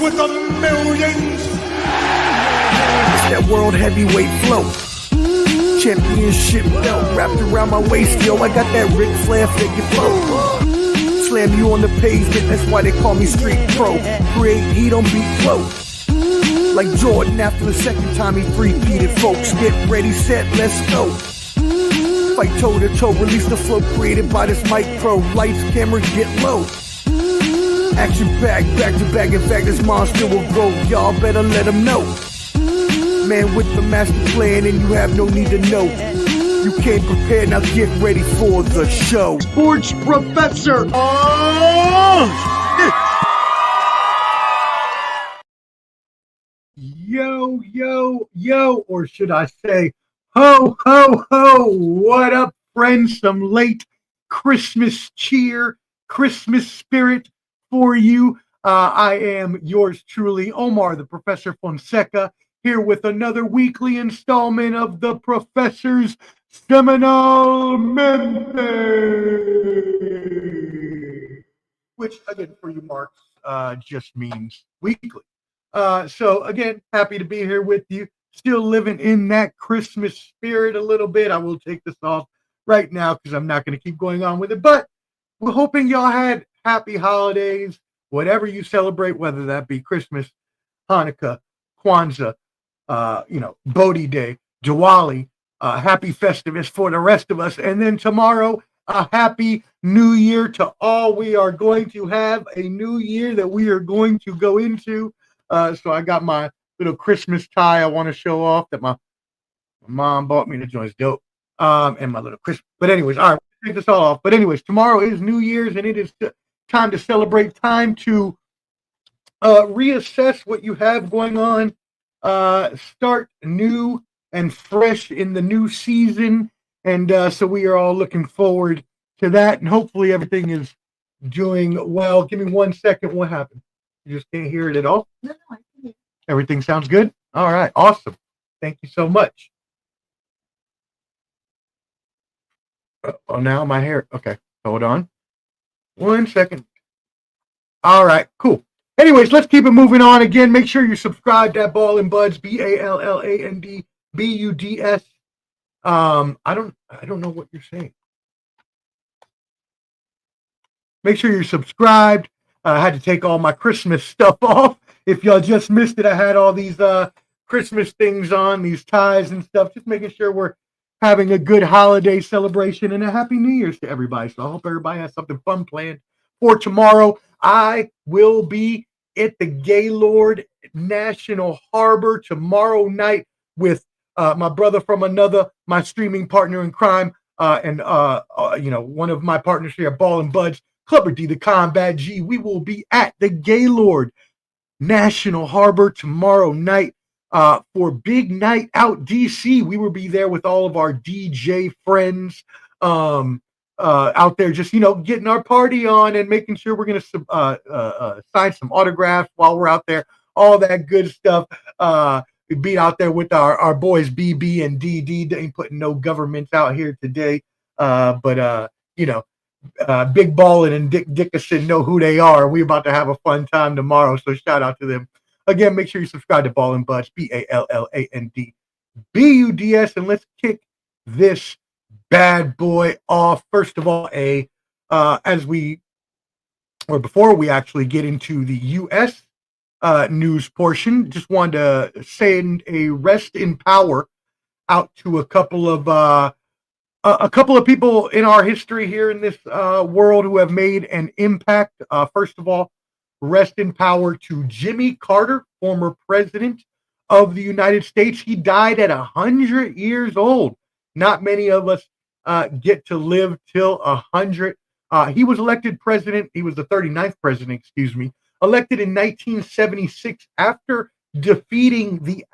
with the millions. It's that world heavyweight flow. Championship belt wrapped around my waist. Yo, I got that Ric Flair figure flow. Slam you on the pavement, that's why they call me Street Pro. Create heat, don't beat flow. Like Jordan after the second time he three-peated. Folks, get ready, set, let's go. Fight toe to toe, release the flow created by this mic pro. Lights, camera, get low. Action packed, back to back. In fact, this monster will grow. Y'all better let him know. Man with the master plan, and you have no need to know. You came prepared, now get ready for the show. Sports Professor. Oh, yo, yo, yo, or should I say, ho, ho, ho. What up, friends? Some late Christmas cheer, Christmas spirit for you. I am yours truly, Omar, the Professor Fonseca, here with another weekly installment of the Professor's Semanalmente, which, again, for you marks, just means weekly. So, again, happy to be here with you. Still living in that Christmas spirit a little bit. I will take this off right now because I'm not going to keep going on with it. But we're hoping y'all had happy holidays, whatever you celebrate, whether that be Christmas, Hanukkah, Kwanzaa, Bodhi Day, Diwali, happy Festivus for the rest of us. And then tomorrow, a happy new year to all. We are going to have a new year that we are going to go into. So I got my little Christmas tie I want to show off that my mom bought me. The joint's dope. And my little Christmas. But anyways, all right, take this all off. But anyways, tomorrow is New Year's, and it is time to celebrate, time to reassess what you have going on. Start new and fresh in the new season, and so we are all looking forward to that, and hopefully everything is doing well. Give me 1 second. What happened? You just can't hear it at all? No, I can hear. Everything sounds good? All right, awesome. Thank you so much. Oh, now my hair. Okay, hold on. 1 second. All right, cool. Anyways, let's keep it moving on. Again, make sure you subscribe to Ball and Buds, BALLAND BUDS. I don't know what you're saying. Make sure you're subscribed. I had to take all my Christmas stuff off. If y'all just missed it, I had all these Christmas things on, these ties and stuff, just making sure we're having a good holiday celebration and a happy New Year's to everybody. So I hope everybody has something fun planned for tomorrow. I will be at the Gaylord National Harbor tomorrow night with my brother from another, my streaming partner in crime, and one of my partners here at Ball and Buds, Clubber D, the Combat G. We will be at the Gaylord National Harbor tomorrow night for Big Night Out DC. We will be there with all of our DJ friends out there, just getting our party on and making sure we're going to sign some autographs while we're out there. All that good stuff. We be out there with our boys BB and DD. They ain't putting no governments out here today, but Big Ballin' and Dick Dickerson know who they are. We about to have a fun time tomorrow, so shout out to them. Again, make sure you subscribe to Ball and Buds, BALLAND BUDS, and let's kick this bad boy off. First of all, before we actually get into the U.S. News portion, just wanted to send a rest in power out to a couple of people in our history here in this world who have made an impact. First of all, rest in power to Jimmy Carter, former president of the United States. He died at 100 years old. Not many of us get to live till 100. He was elected president. He was the 39th president, elected in 1976 after defeating the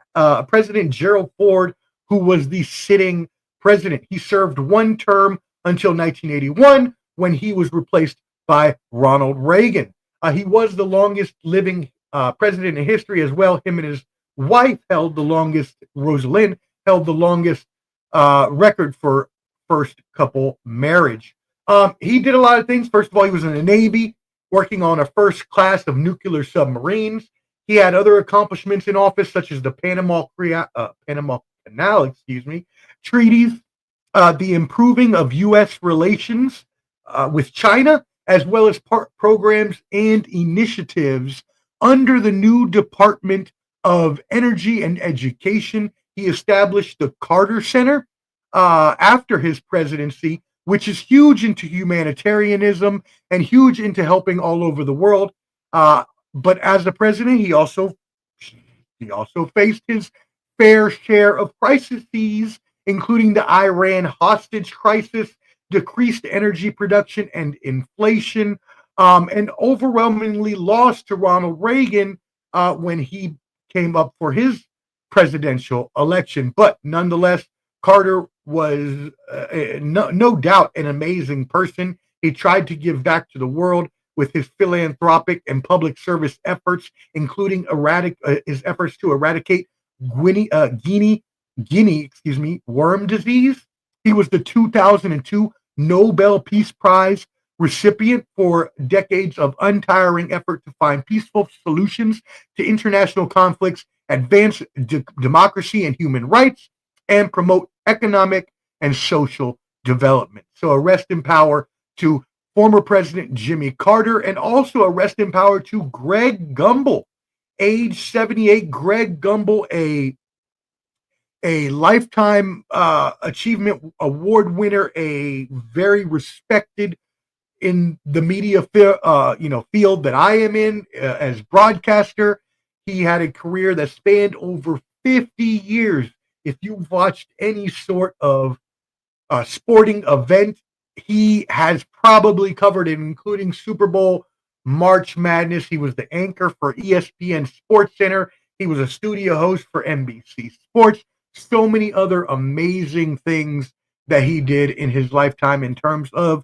President Gerald Ford, who was the sitting president. He served one term until 1981 when he was replaced by Ronald Reagan. He was the longest living president in history as well. Him and his wife held the longest, Rosalind, held the longest record for first couple marriage. He did a lot of things. First of all, he was in the Navy, working on a first class of nuclear submarines. He had other accomplishments in office, such as the Panama Canal, treaties, the improving of U.S. relations with China, as well as programs and initiatives under the new Department of Energy and Education. He established the Carter Center after his presidency, which is huge into humanitarianism and huge into helping all over the world. But as the president, he also faced his fair share of crises, including the Iran hostage crisis, decreased energy production and inflation, and overwhelmingly lost to Ronald Reagan when he came up for his presidential election. But nonetheless, Carter was no doubt an amazing person. He tried to give back to the world with his philanthropic and public service efforts, including his efforts to eradicate Guinea worm disease. He was the 2002 Nobel Peace Prize recipient for decades of untiring effort to find peaceful solutions to international conflicts, advance democracy and human rights, and promote economic and social development. So a rest in power to former President Jimmy Carter, and also a rest in power to Greg Gumbel, age 78. Greg Gumbel, a lifetime achievement award winner, a very respected in the media field that I am in as broadcaster. He had a career that spanned over 50 years. If you've watched any sort of sporting event, he has probably covered it, including Super Bowl, March Madness. He was the anchor for ESPN Sports Center. He was a studio host for NBC Sports. So many other amazing things that he did in his lifetime in terms of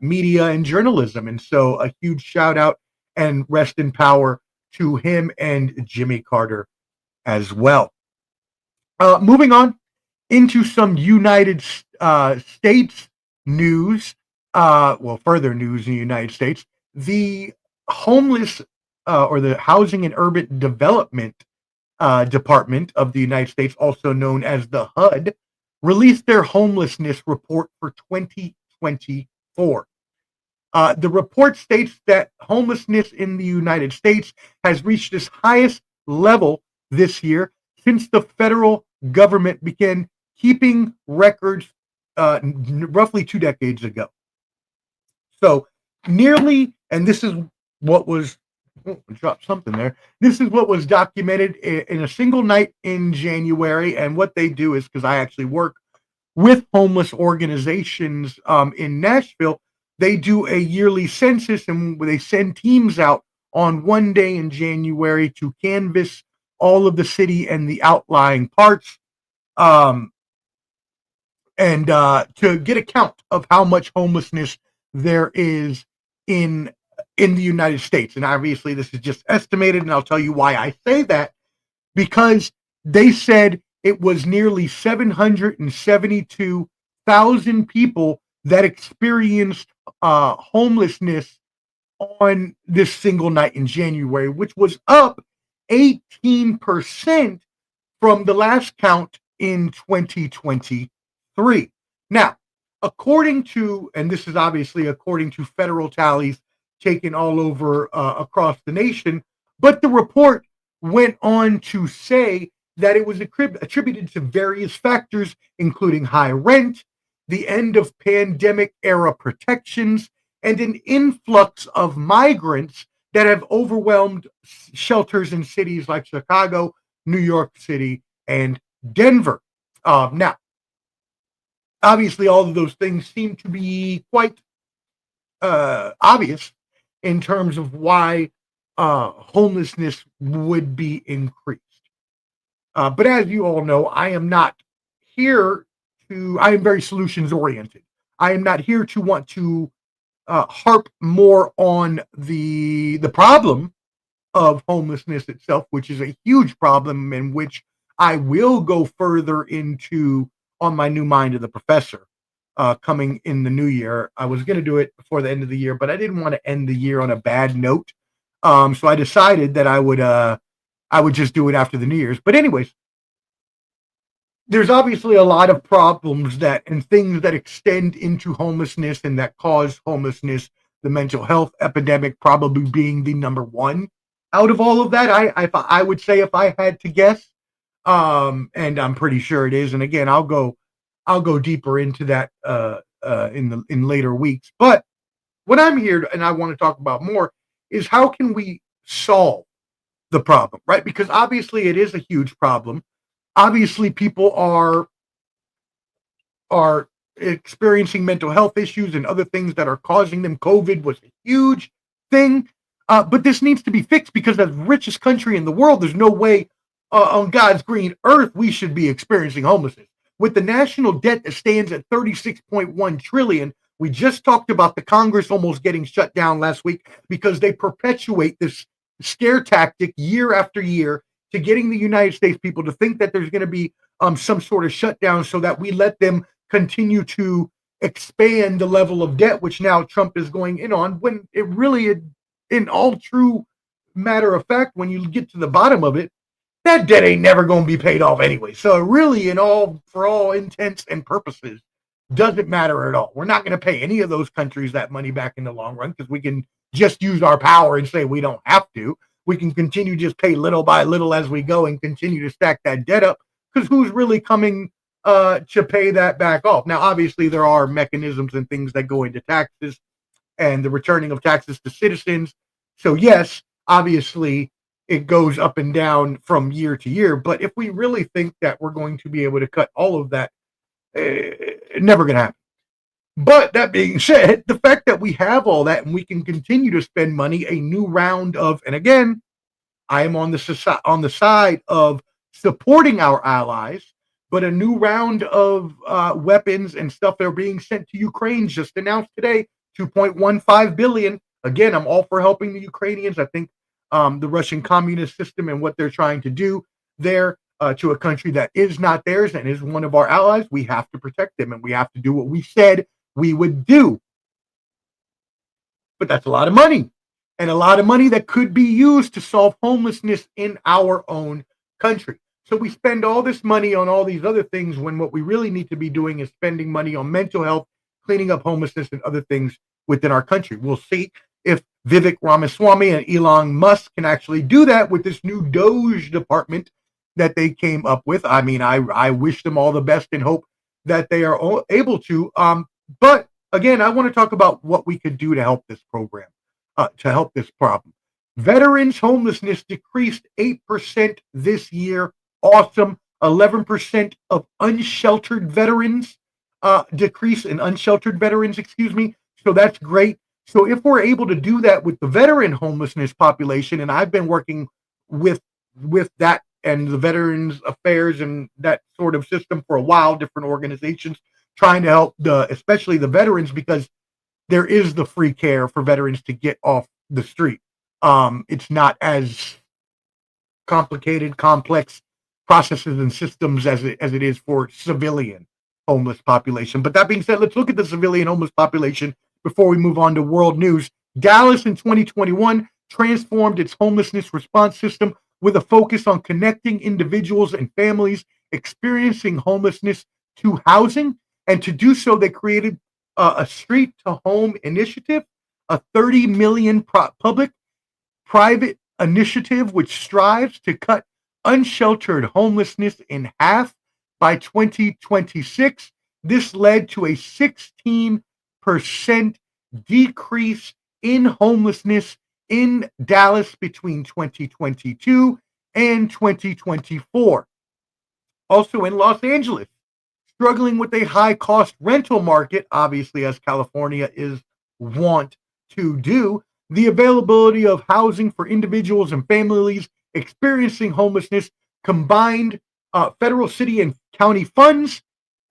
media and journalism. And so a huge shout out and rest in power to him and Jimmy Carter as well. Moving on into some United States news, further news in the United States. The homeless or the Housing and Urban Development Department of the United States, also known as the HUD, released their homelessness report for 2024. The report states that homelessness in the United States has reached its highest level this year since the federal government began keeping records roughly 2 decades ago. So nearly, and this is what was, dropped something there. This is what was documented in a single night in January. And what they do is, because I actually work with homeless organizations in Nashville, they do a yearly census and they send teams out on one day in January to canvass all of the city and the outlying parts. And to get a count of how much homelessness there is in the United States. And obviously this is just estimated, and I'll tell you why I say that. Because they said it was nearly 772,000 people that experienced homelessness on this single night in January, which was up 18% from the last count in 2023. Now, according to, and this is obviously according to federal tallies taken all over across the nation, but the report went on to say that it was attributed to various factors, including high rent, the end of pandemic era protections, and an influx of migrants that have overwhelmed shelters in cities like Chicago, New York City, and Denver. Now, obviously, all of those things seem to be quite obvious in terms of why homelessness would be increased. But as you all know, I am not here to, I am very solutions oriented. I am not here to want to harp more on the problem of homelessness itself, which is a huge problem, in which I will go further into on my new Mind of the Professor coming in the new year. I was going to do it before the end of the year, but I didn't want to end the year on a bad note. So I decided that I would I would just do it after the New Year's. But anyways, there's obviously a lot of problems that and things that extend into homelessness and that cause homelessness. The mental health epidemic probably being the number one out of all of that. I would say if I had to guess, and I'm pretty sure it is. And again, I'll go deeper into that in later weeks. But what I'm here and I want to talk about more is how can we solve the problem, right? Because obviously it is a huge problem. Obviously, people are experiencing mental health issues and other things that are causing them. COVID was a huge thing, but this needs to be fixed because as the richest country in the world, there's no way on God's green earth we should be experiencing homelessness. With the national debt that stands at 36.1 trillion, we just talked about the Congress almost getting shut down last week because they perpetuate this scare tactic year after year to getting the United States people to think that there's going to be some sort of shutdown so that we let them continue to expand the level of debt, which now Trump is going in on, when it really, in all true matter of fact, when you get to the bottom of it, that debt ain't never going to be paid off anyway. So really, for all intents and purposes, doesn't matter at all. We're not going to pay any of those countries that money back in the long run because we can just use our power and say we don't have to. We can continue just pay little by little as we go and continue to stack that debt up because who's really coming to pay that back off? Now, obviously, there are mechanisms and things that go into taxes and the returning of taxes to citizens. So, yes, obviously, it goes up and down from year to year. But if we really think that we're going to be able to cut all of that, never going to happen. But that being said, the fact that we have all that and we can continue to spend money, a new round of, and again, I am on the side of supporting our allies, but a new round of weapons and stuff that are being sent to Ukraine just announced today, 2.15 billion. Again, I'm all for helping the Ukrainians. I think the Russian communist system and what they're trying to do there to a country that is not theirs and is one of our allies, we have to protect them and we have to do what we said we would do. But that's a lot of money, and a lot of money that could be used to solve homelessness in our own country. So we spend all this money on all these other things when what we really need to be doing is spending money on mental health, cleaning up homelessness and other things within our country. We'll see if Vivek Ramaswamy and Elon Musk can actually do that with this new Doge department that they came up with. I mean, I wish them all the best and hope that they are able to. But again, I want to talk about what we could do to help this program, to help this problem. Veterans homelessness decreased 8% this year. Awesome. 11% of unsheltered veterans decrease in unsheltered veterans, So that's great. So if we're able to do that with the veteran homelessness population, and I've been working with that and the Veterans Affairs and that sort of system for a while, different organizations trying to help especially the veterans, because there is the free care for veterans to get off the street. It's not as complicated, complex processes and systems as it is for civilian homeless population. But that being said, let's look at the civilian homeless population before we move on to world news. Dallas in 2021 transformed its homelessness response system with a focus on connecting individuals and families experiencing homelessness to housing. And to do so, they created a street to home initiative, a 30 million public-private initiative which strives to cut unsheltered homelessness in half by 2026. This led to a 16% decrease in homelessness in Dallas between 2022 and 2024. Also in Los Angeles, struggling with a high-cost rental market, obviously as California is wont to do, the availability of housing for individuals and families experiencing homelessness combined federal, city, and county funds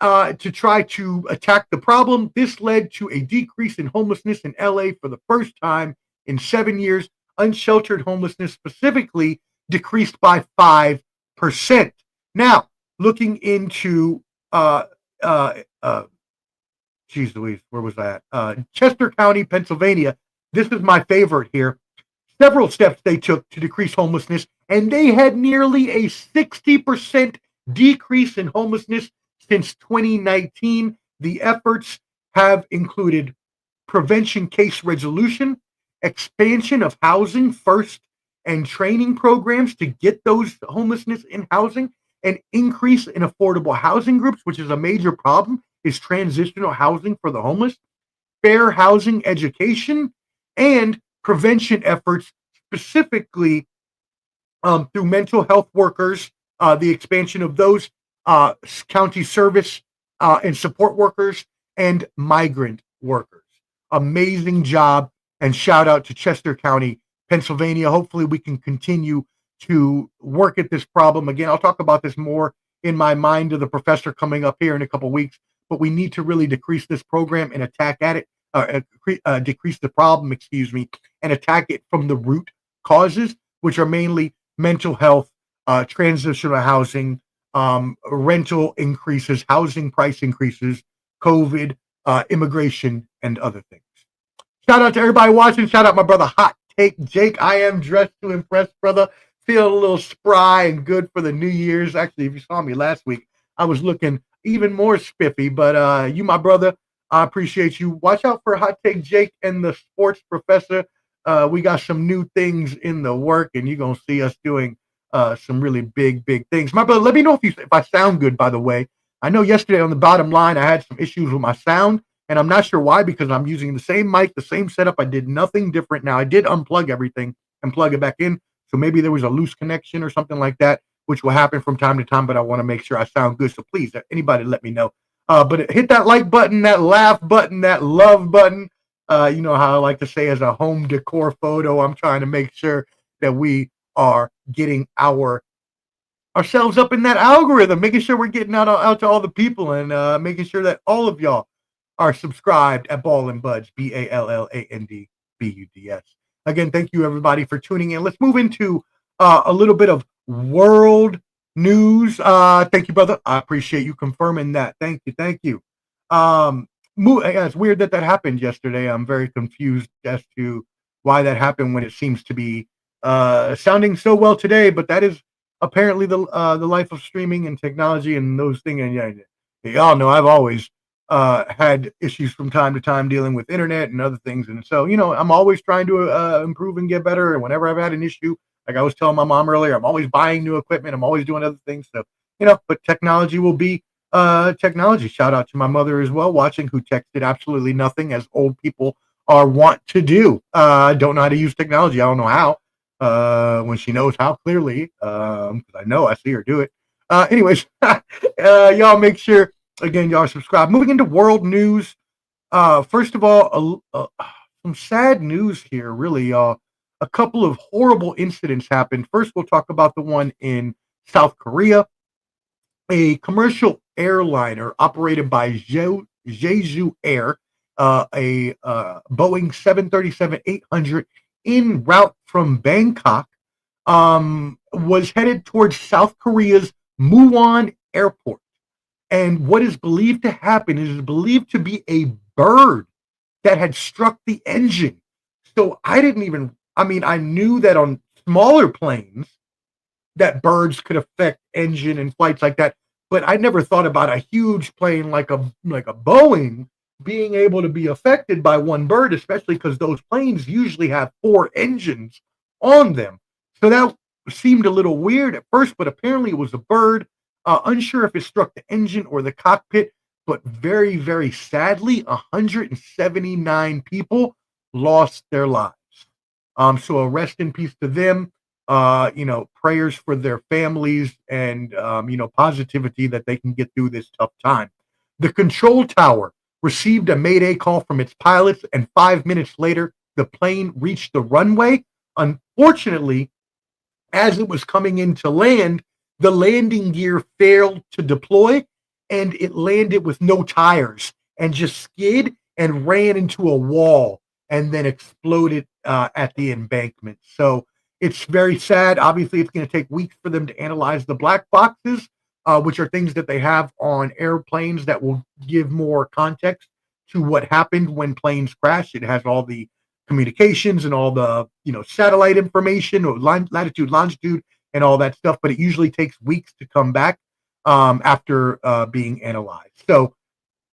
to try to attack the problem. This led to a decrease in homelessness in LA for the first time in 7 years. Unsheltered homelessness specifically decreased by 5%. Now, looking into geez Louise, where was I at? Chester County, Pennsylvania. This is my favorite here. several steps they took to decrease homelessness, and they had nearly a 60% decrease in homelessness since 2019. The efforts have included prevention case resolution, expansion of housing first, and training programs to get those homelessness in housing, an increase in affordable housing groups, which is a major problem, is transitional housing for the homeless, fair housing education, and prevention efforts, specifically through mental health workers, the expansion of those county service and support workers, and migrant workers. Amazing job, and shout out to Chester County, Pennsylvania. Hopefully, we can continue to work at this problem. Again, I'll talk about this more in my Mind of the Professor coming up here in a couple weeks, but we need to really decrease this program and attack at it, decrease the problem, and attack it from the root causes, which are mainly mental health, transitional housing, rental increases, housing price increases, COVID, immigration, and other things. Shout out to everybody watching. Shout out my brother Hot Take Jake. I am dressed to impress, brother. Feeling a little spry and good for the New Year's. Actually, if you saw me last week, I was looking even more spiffy. But you, my brother, I appreciate you. Watch out for Hot Take Jake and the Sports Professor. We got some new things in the work, and you're gonna see us doing some really big things. My brother, let me know if I sound good. By the way, I know yesterday on the bottom line I had some issues with my sound, and I'm not sure why, because I'm using the same mic, the same setup. I did nothing different. Now I did unplug everything and plug it back in, so maybe there was a loose connection or something like that, which will happen from time to time. But I want to make sure I sound good, so please, anybody, let me know. But hit that like button, that laugh button, that love button. You know how I like to say, as a home decor photo, I'm trying to make sure that we are getting ourselves up in that algorithm, making sure we're getting out to all the people, and making sure that all of y'all are subscribed at Ball and Buds, BALLANDBUDS. Again, thank you everybody for tuning in. Let's move into a little bit of world news. Thank you, brother. I appreciate you confirming that. Thank you. It's weird that happened yesterday. I'm very confused as to why that happened when it seems to be sounding so well today, but that is apparently the life of streaming and technology and those things. And yeah, y'all know I've always had issues from time to time dealing with internet and other things, and so I'm always trying to improve and get better. And whenever I've had an issue, like I was telling my mom earlier, I'm always buying new equipment. I'm always doing other things. So but technology will be technology. Shout out to my mother as well, watching, who texted absolutely nothing, as old people are wont to do. I don't know how to use technology. I don't know how. When she knows how, clearly, because I know I see her do it. Anyways, y'all make sure, again, y'all subscribe. Moving into world news. First of all, some sad news here, really, y'all. A couple of horrible incidents happened. First, we'll talk about the one in South Korea. A commercial airliner operated by Jeju Air, a Boeing 737-800, en route from Bangkok, was headed towards South Korea's Muwon Airport. And what is believed to happen is believed to be a bird that had struck the engine. So I knew that on smaller planes that birds could affect engine and flights like that, but I never thought about a huge plane like a Boeing being able to be affected by one bird, especially because those planes usually have 4 engines on them. So that seemed a little weird at first, but apparently it was a bird. Unsure if it struck the engine or the cockpit, but very, very sadly, 179 people lost their lives. So a rest in peace to them. Prayers for their families, and positivity that they can get through this tough time. The control tower received a mayday call from its pilots, and 5 minutes later, the plane reached the runway. Unfortunately, as it was coming into land, the landing gear failed to deploy, and it landed with no tires and just skid and ran into a wall and then exploded at the embankment. So it's very sad. Obviously, it's going to take weeks for them to analyze the black boxes, which are things that they have on airplanes that will give more context to what happened when planes crash. It has all the communications and all the satellite information or latitude, longitude, and all that stuff. But it usually takes weeks to come back after being analyzed. So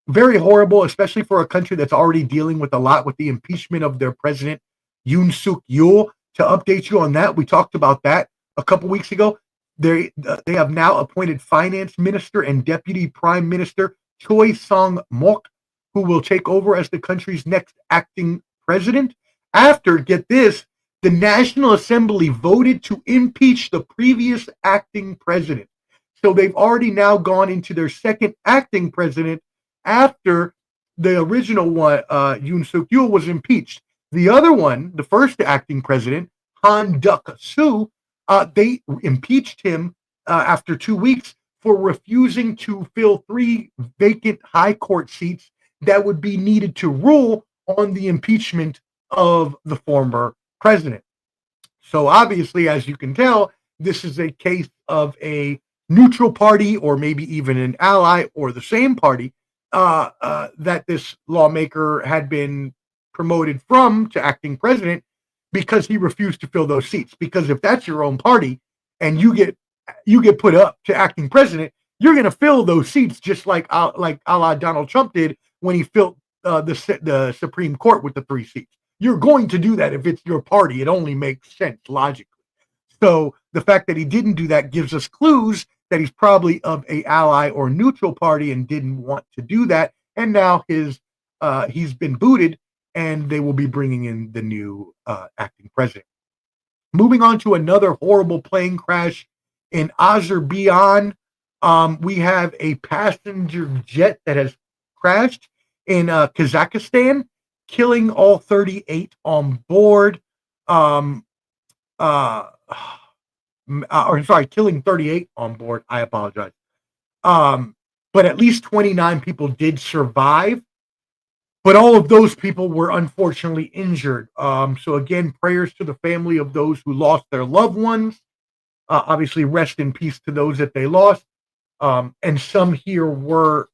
very horrible, especially for a country that's already dealing with a lot with the impeachment of their president, Yoon Suk Yeol. To update you on that, we talked about that a couple weeks ago. They have now appointed finance minister and deputy prime minister Choi Song-mok, who will take over as the country's next acting president after, get this, the National Assembly voted to impeach the previous acting president. So they've already now gone into their second acting president after the original one, Yoon Suk Yeol, was impeached. The other one, the first acting president, Han Duck-soo, they impeached him after 2 weeks for refusing to fill 3 vacant high court seats that would be needed to rule on the impeachment of the former president. So obviously, as you can tell, this is a case of a neutral party or maybe even an ally or the same party that this lawmaker had been promoted from to acting president because he refused to fill those seats. Because if that's your own party and you get put up to acting president, you're going to fill those seats just like a la Donald Trump did when he filled the Supreme Court with the 3 seats. You're going to do that if it's your party. It only makes sense logically. So the fact that he didn't do that gives us clues that he's probably of a ally or neutral party and didn't want to do that. And now he's been booted, and they will be bringing in the new acting president. Moving on to another horrible plane crash in Azerbaijan. We have a passenger jet that has crashed in Kazakhstan, killing all 38 on board. Killing 38 on board. I apologize. But at least 29 people did survive. But all of those people were unfortunately injured. So again, prayers to the family of those who lost their loved ones. Obviously, rest in peace to those that they lost. And some here were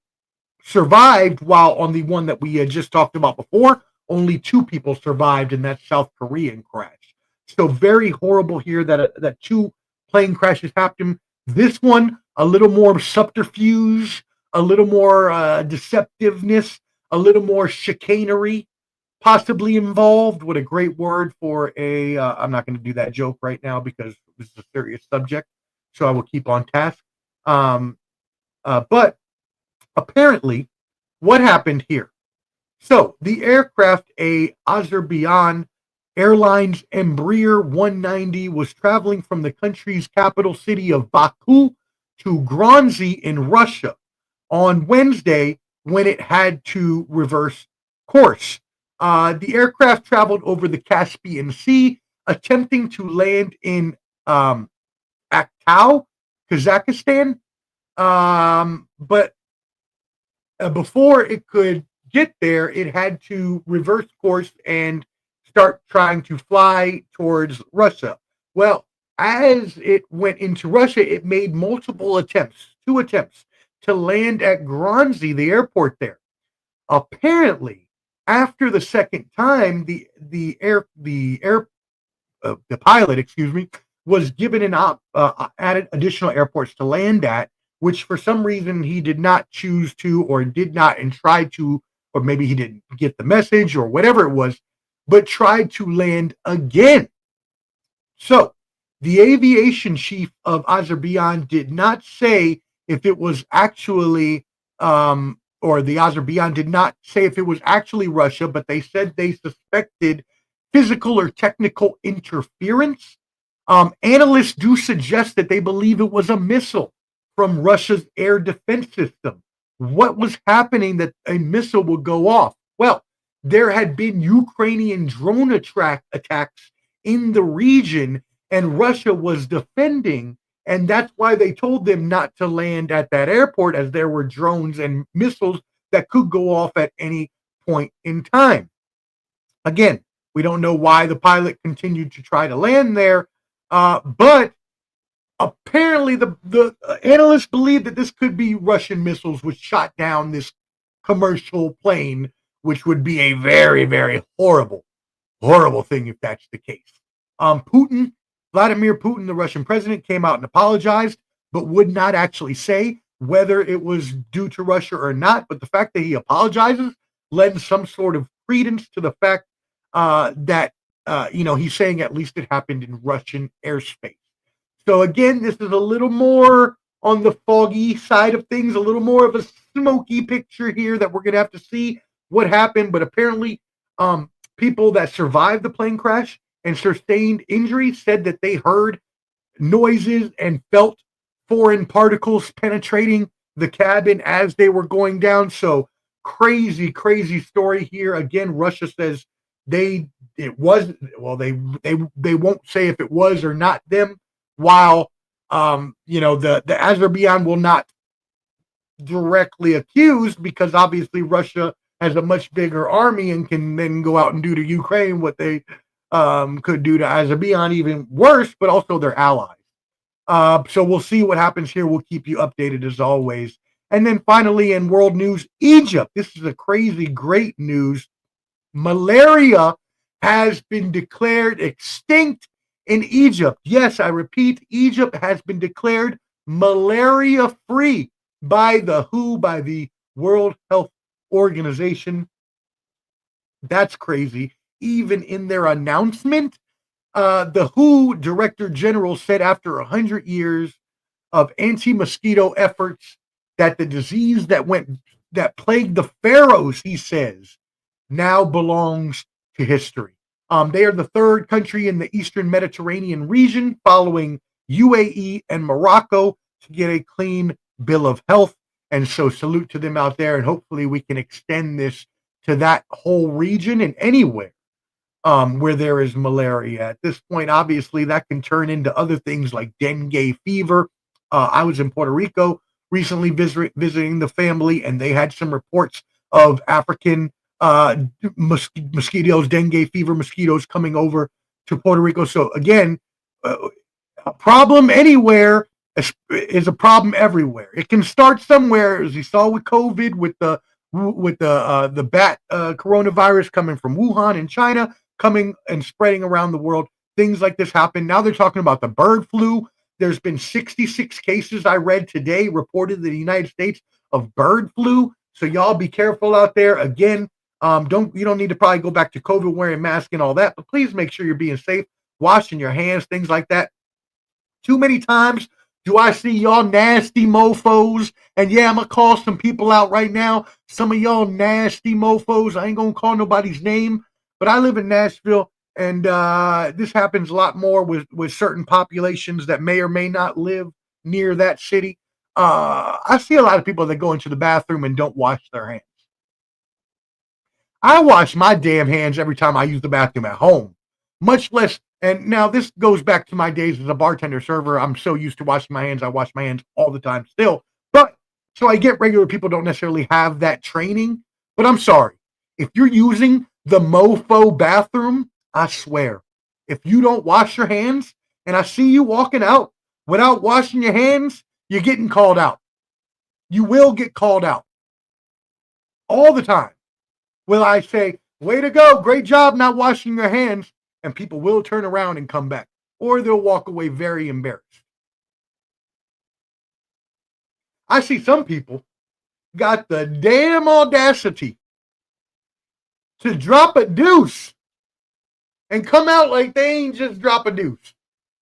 survived, while on the one that we had just talked about before, only 2 people survived in that South Korean crash. So very horrible here that 2 plane crashes happened. This one, a little more subterfuge, a little more deceptiveness, a little more chicanery possibly involved. What a great word for a, I'm not going to do that joke right now because this is a serious subject, so I will keep on task. But apparently, what happened here? So the aircraft, a Azerbaijan Airlines Embraer 190, was traveling from the country's capital city of Baku to Grozny in Russia on Wednesday when it had to reverse course. The aircraft traveled over the Caspian Sea, attempting to land in Aktau, Kazakhstan. But before it could get there, it had to reverse course and start trying to fly towards Russia. Well, as it went into Russia, it made multiple attempts, 2 attempts, to land at Grozny, the airport there. Apparently, after the second time, the pilot, was given added additional airports to land at, which for some reason he did not choose to, or did not and tried to, or maybe he didn't get the message or whatever it was, but tried to land again. So the aviation chief of Azerbaijan did not say if it was actually, or the Azerbaijan did not say if it was actually Russia, but they said they suspected physical or technical interference. Analysts do suggest that they believe it was a missile from Russia's air defense system. What was happening that a missile would go off? Well, there had been Ukrainian drone attacks in the region, and Russia was defending, and that's why they told them not to land at that airport, as there were drones and missiles that could go off at any point in time. Again, we don't know why the pilot continued to try to land there, but apparently the analysts believe that this could be Russian missiles which shot down this commercial plane, which would be a very, very horrible horrible thing if that's the case. Vladimir Putin, the Russian president, came out and apologized, but would not actually say whether it was due to Russia or not. But the fact that he apologizes lends some sort of credence to the fact that he's saying at least it happened in Russian airspace. So again, this is a little more on the foggy side of things, a little more of a smoky picture here that we're going to have to see what happened. But apparently, people that survived the plane crash and sustained injuries said that they heard noises and felt foreign particles penetrating the cabin as they were going down. So crazy story here. Again, Russia says they won't say if it was or not them, while the Azerbaijan will not directly accuse, because obviously Russia has a much bigger army and can then go out and do to Ukraine what they could do to Azerbaijan, even worse, but also their allies. So we'll see what happens here. We'll keep you updated as always. And then finally, in world news, Egypt. This is a crazy, great news. Malaria has been declared extinct in Egypt. Yes, I repeat, Egypt has been declared malaria-free by the WHO, by the World Health Organization. That's crazy. Even in their announcement, the WHO Director General said after 100 years of anti-mosquito efforts that the disease that plagued the pharaohs, he says, now belongs to history. They are the third country in the Eastern Mediterranean region, following UAE and Morocco, to get a clean bill of health. And so salute to them out there, and hopefully we can extend this to that whole region and anywhere where there is malaria. At this point, obviously, that can turn into other things like dengue fever. I was in Puerto Rico recently visiting the family, and they had some reports of African mosquitoes, dengue fever mosquitoes coming over to Puerto Rico. So again, a problem anywhere is a problem everywhere. It can start somewhere, as you saw with COVID, with the bat coronavirus coming from Wuhan in China, coming and spreading around the world. Things like this happen. Now they're talking about the bird flu. There's been 66 cases I read today reported in the United States of bird flu. So y'all be careful out there. Again, you don't need to probably go back to COVID wearing masks and all that, but please make sure you're being safe, washing your hands, things like that. Too many times do I see y'all nasty mofos, and yeah, I'm gonna call some people out right now. Some of y'all nasty mofos. I ain't gonna call nobody's name, but I live in Nashville, and this happens a lot more with certain populations that may or may not live near that city. I see a lot of people that go into the bathroom and don't wash their hands. I wash my damn hands every time I use the bathroom at home, much less. And now this goes back to my days as a bartender server. I'm so used to washing my hands. I wash my hands all the time still. But so I get regular people don't necessarily have that training. But I'm sorry. If you're using the mofo bathroom, I swear, if you don't wash your hands and I see you walking out without washing your hands, you're getting called out. You will get called out all the time. Will I say, way to go, great job not washing your hands, and people will turn around and come back, or they'll walk away very embarrassed. I see some people got the damn audacity to drop a deuce and come out like they ain't just drop a deuce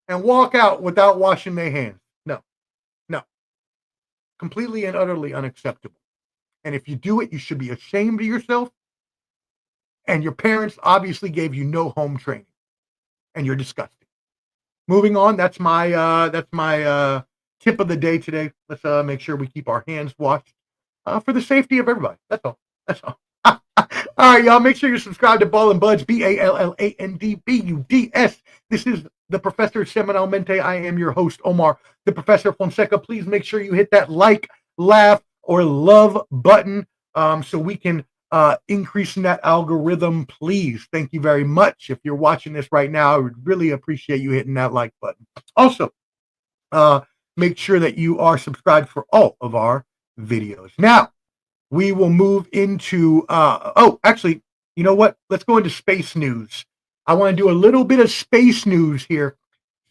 and walk out without washing their hands. No. Completely and utterly unacceptable. And if you do it, you should be ashamed of yourself. And your parents obviously gave you no home training, and you're disgusting. Moving on, that's my tip of the day today. Let's make sure we keep our hands washed for the safety of everybody. That's all. All right, y'all. Make sure you subscribe to Ball and Buds, BALLANDBUDS. This is the Professor Semanalmente. I am your host, Omar, the Professor Fonseca. Please make sure you hit that like, laugh, or love button so we can increasing that algorithm, please. Thank you very much. If you're watching this right now, I would really appreciate you hitting that like button. Also, make sure that you are subscribed for all of our videos. Now, we will move into, actually, you know what? Let's go into space news. I want to do a little bit of space news here.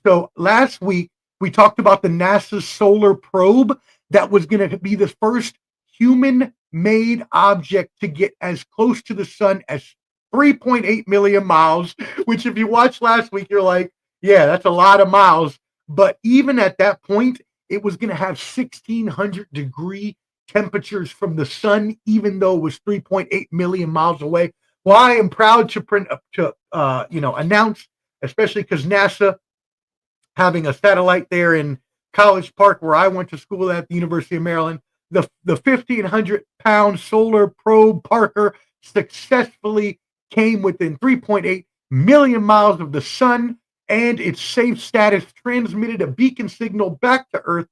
So last week we talked about the NASA solar probe that was going to be the first human-made object to get as close to the sun as 3.8 million miles, which if you watched last week, you're like, yeah, that's a lot of miles. But even at that point, it was going to have 1,600 degree temperatures from the sun, even though it was 3.8 million miles away. Well, I am proud to announce, especially because NASA having a satellite there in College Park, where I went to school at the University of Maryland, the 1,500-pound solar probe Parker successfully came within 3.8 million miles of the sun, and its safe status transmitted a beacon signal back to Earth,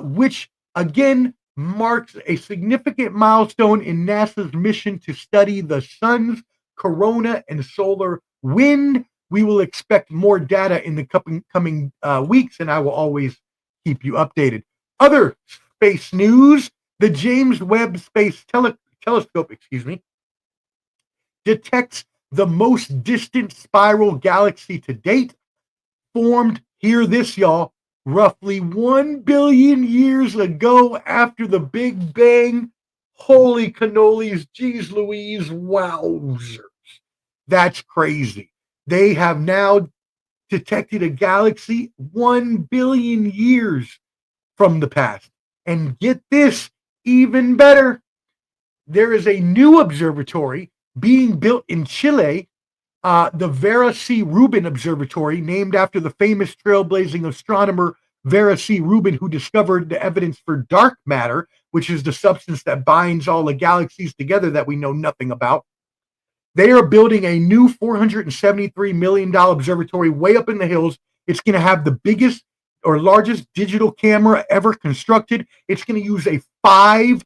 which again marks a significant milestone in NASA's mission to study the sun's corona and solar wind. We will expect more data in the coming weeks, and I will always keep you updated. Other space news: the James Webb Space Telescope, detects the most distant spiral galaxy to date, formed, hear this, y'all, roughly 1 billion years ago after the Big Bang. Holy cannolis, geez Louise, wowzers. That's crazy. They have now detected a galaxy 1 billion years from the past. And get this, even better, there is a new observatory being built in Chile, the Vera Rubin Observatory, named after the famous trailblazing astronomer Vera Rubin, who discovered the evidence for dark matter, which is the substance that binds all the galaxies together that we know nothing about. They are building a new $473 million observatory way up in the hills. It's going to have the biggest or largest digital camera ever constructed. It's going to use a 5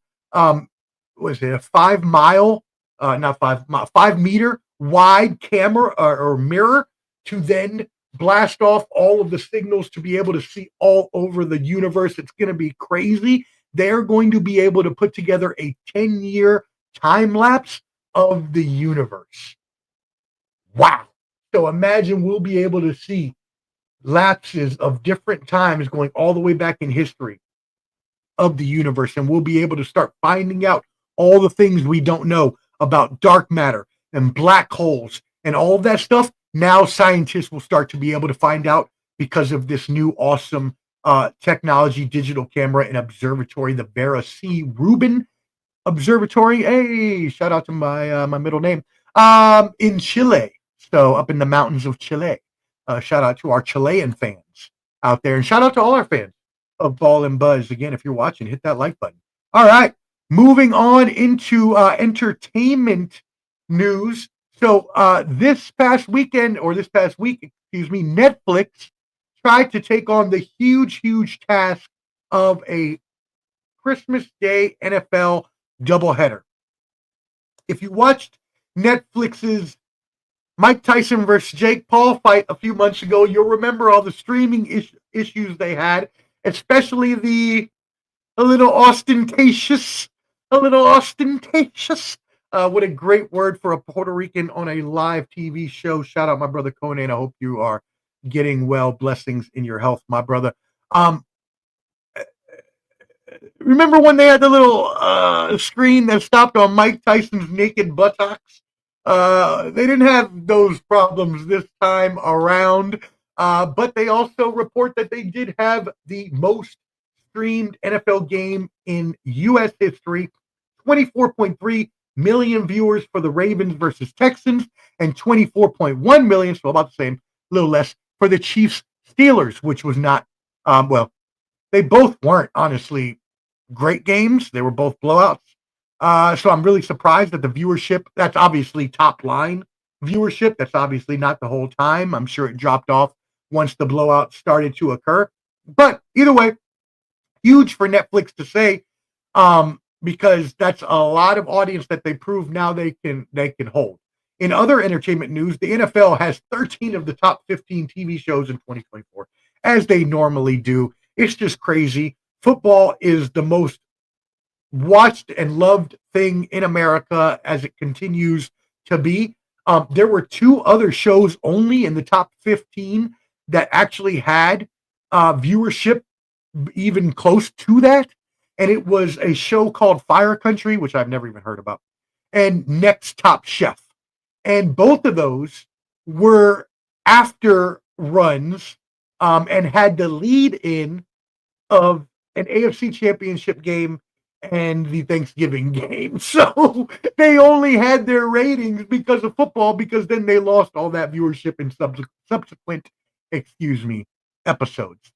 meter wide camera or mirror to then blast off all of the signals to be able to see all over the universe. It's going to be crazy. They're going to be able to put together a 10-year time lapse of the universe. Wow. So imagine we'll be able to see lapses of different times going all the way back in history of the universe, and we'll be able to start finding out all the things we don't know about dark matter and black holes and all of that stuff. Now scientists will start to be able to find out because of this new awesome technology, digital camera and observatory, the Vera Rubin Observatory. Hey, shout out to my middle name. In Chile, so up in the mountains of Chile. Shout out to our Chilean fans out there, and shout out to all our fans of Ball and Buzz. Again, if you're watching, hit that like button. All right, moving on into entertainment news. So this past week, Netflix tried to take on the huge task of a Christmas Day NFL doubleheader. If you watched Netflix's Mike Tyson versus Jake Paul fight a few months ago, you'll remember all the streaming issues they had, especially a little ostentatious. What a great word for a Puerto Rican on a live TV show. Shout out my brother Conan. I hope you are getting well. Blessings in your health, my brother. Remember when they had the little screen that stopped on Mike Tyson's naked buttocks? They didn't have those problems this time around, but they also report that they did have the most streamed NFL game in U.S. history, 24.3 million viewers for the Ravens versus Texans, and 24.1 million, so about the same, a little less, for the Chiefs Steelers, which was not, they both weren't honestly great games. They were both blowouts. So I'm really surprised that the viewership, that's obviously top line viewership. That's obviously not the whole time. I'm sure it dropped off once the blowout started to occur. But either way, huge for Netflix to say, because that's a lot of audience that they prove now they can hold. In other entertainment news, the NFL has 13 of the top 15 TV shows in 2024, as they normally do. It's just crazy. Football is the most watched and loved thing in America, as it continues to be. There were two other shows only in the top 15 that actually had viewership even close to that. And it was a show called Fire Country, which I've never even heard about, and Next Top Chef. And both of those were after runs and had the lead in of an AFC championship game and the Thanksgiving game. So they only had their ratings because of football, because then they lost all that viewership in subsequent, episodes.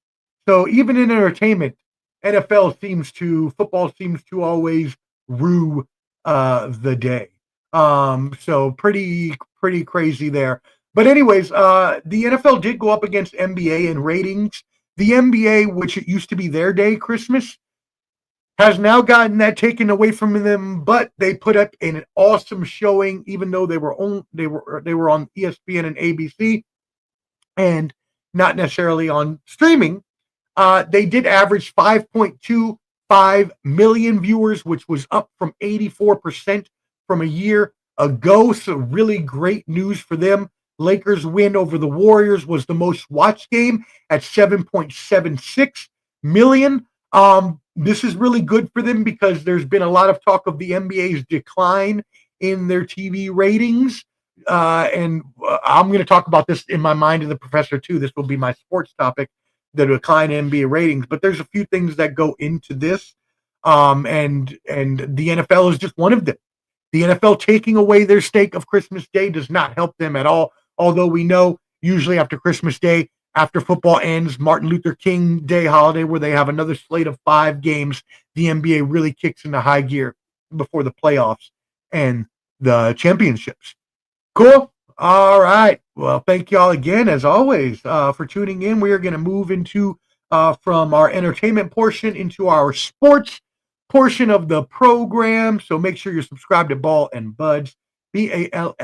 So even in entertainment, football seems to always rue the day. So pretty crazy there. But anyways, the NFL did go up against NBA in ratings. The NBA, which it used to be their day, Christmas, has now gotten that taken away from them. But they put up an awesome showing, even though they were on ESPN and ABC, and not necessarily on streaming. They did average 5.25 million viewers, which was up from 84% from a year ago. So really great news for them. Lakers win over the Warriors was the most watched game at 7.76 million. This is really good for them because there's been a lot of talk of the NBA's decline in their TV ratings. And I'm going to talk about this in my Mind of the Professor too. This will be my sports topic, the decline in NBA ratings. But there's a few things that go into this. And the NFL is just one of them. The NFL taking away their stake of Christmas Day does not help them at all. Although we know usually after Christmas Day, after football ends, Martin Luther King Day holiday, where they have another slate of 5 games, the NBA really kicks into high gear before the playoffs and the championships. Cool. All right. Well, thank y'all again, as always, for tuning in. We are going to move into from our entertainment portion into our sports portion of the program. So make sure you're subscribed to Ball and Buds, BALLANDBUDS,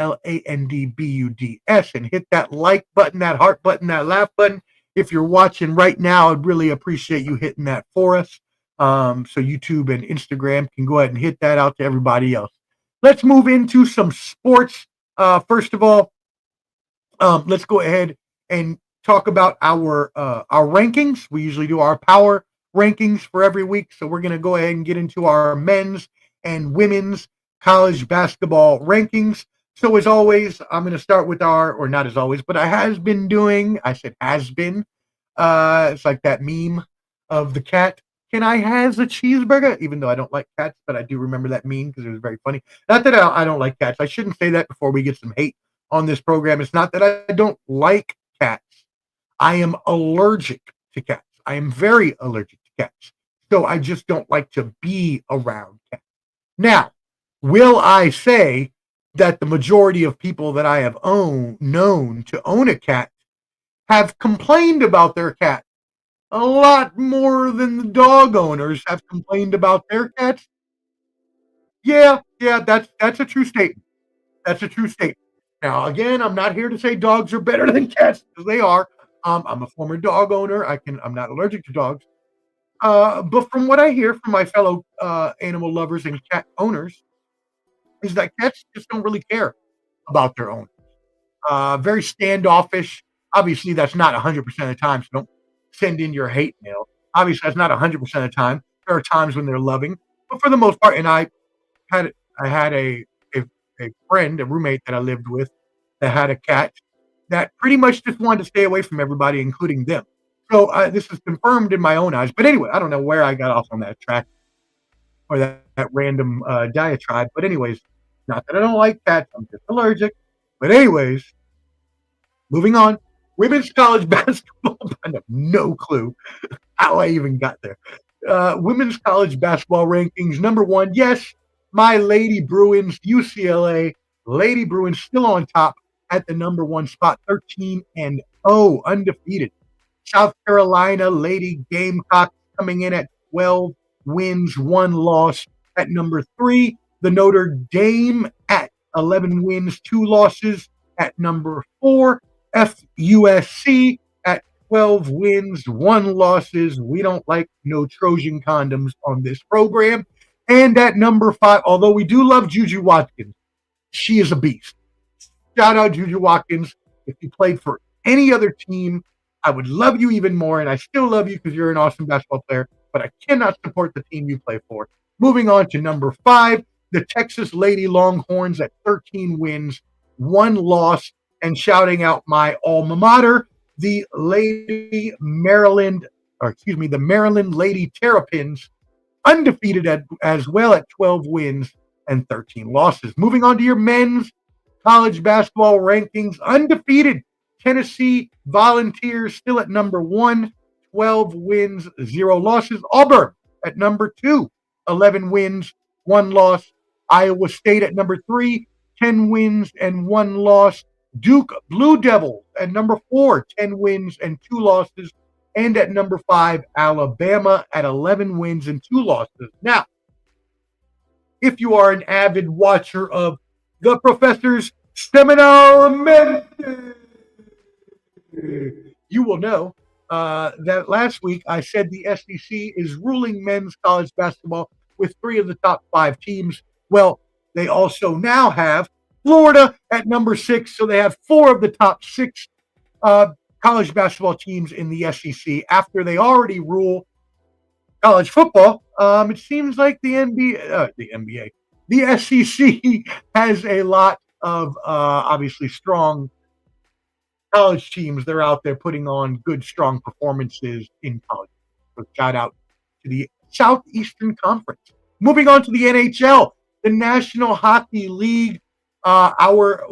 and hit that like button, that heart button, that laugh button. If you're watching right now, I'd really appreciate you hitting that for us. So YouTube and Instagram can go ahead and hit that out to everybody else. Let's move into some sports. First of all, let's go ahead and talk about our rankings. We usually do our power rankings for every week. So we're going to go ahead and get into our men's and women's college basketball rankings. So as always, I'm going to start with or not as always, but I said has been. It's like that meme of the cat. Can I has a cheeseburger? Even though I don't like cats, but I do remember that meme because it was very funny. Not that I don't like cats. I shouldn't say that before we get some hate on this program. It's not that I don't like cats. I am allergic to cats. I am very allergic to cats. So I just don't like to be around cats. Now, will I say that the majority of people that I have known to own a cat have complained about their cat? A lot more than the dog owners have complained about their cats. Yeah, that's a true statement. That's a true statement. Now, again, I'm not here to say dogs are better than cats, because they are. I'm a former dog owner. I'm not allergic to dogs. But from what I hear from my fellow animal lovers and cat owners, is that cats just don't really care about their owners. Very standoffish. Obviously, that's not 100% of the time, so don't send in your hate mail. Obviously, that's not 100% of the time. There are times when they're loving, but for the most part, and I had a friend, a roommate that I lived with, that had a cat that pretty much just wanted to stay away from everybody, including them. So this is confirmed in my own eyes. But anyway, I don't know where I got off on that track or that random diatribe. But anyways, not that I don't like cats. I'm just allergic. But anyways, moving on. Women's college basketball. I have no clue how I even got there. Women's college basketball rankings. Number 1, yes, my Lady Bruins, UCLA. Lady Bruins still on top at the number 1 spot, 13-0, undefeated. South Carolina Lady Gamecocks coming in at 12 wins, 1 loss at number 3. The Notre Dame at 11 wins, 2 losses at number 4. FUSC at 12 wins, 1 losses. We don't like no Trojan condoms on this program. And at number 5, although we do love Juju Watkins, she is a beast. Shout out Juju Watkins. If you played for any other team, I would love you even more, and I still love you because you're an awesome basketball player, but I cannot support the team you play for. Moving on to number 5, the Texas Lady Longhorns at 13 wins, 1 loss, and shouting out my alma mater, the Maryland Lady Terrapins, undefeated as well at 12 wins and 13 losses. Moving on to your men's college basketball rankings, undefeated Tennessee Volunteers still at number 1, 12 wins, 0 losses. Auburn at number 2, 11 wins, 1 loss. Iowa State at number 3, 10 wins and 1 loss. Duke Blue Devils at number 4, 10 wins and 2 losses. And at number 5, Alabama at 11 wins and 2 losses. Now, if you are an avid watcher of the Professor's Semanalmente, you will know that last week I said the SEC is ruling men's college basketball with 3 of the top 5 teams. Well, they also now have Florida at number 6, so they have 4 of the top 6 college basketball teams in the SEC after they already rule college football. It seems like the SEC has a lot of obviously strong college teams. They're out there putting on good, strong performances in college. So shout out to the Southeastern Conference. Moving on to the NHL, the National Hockey League. Our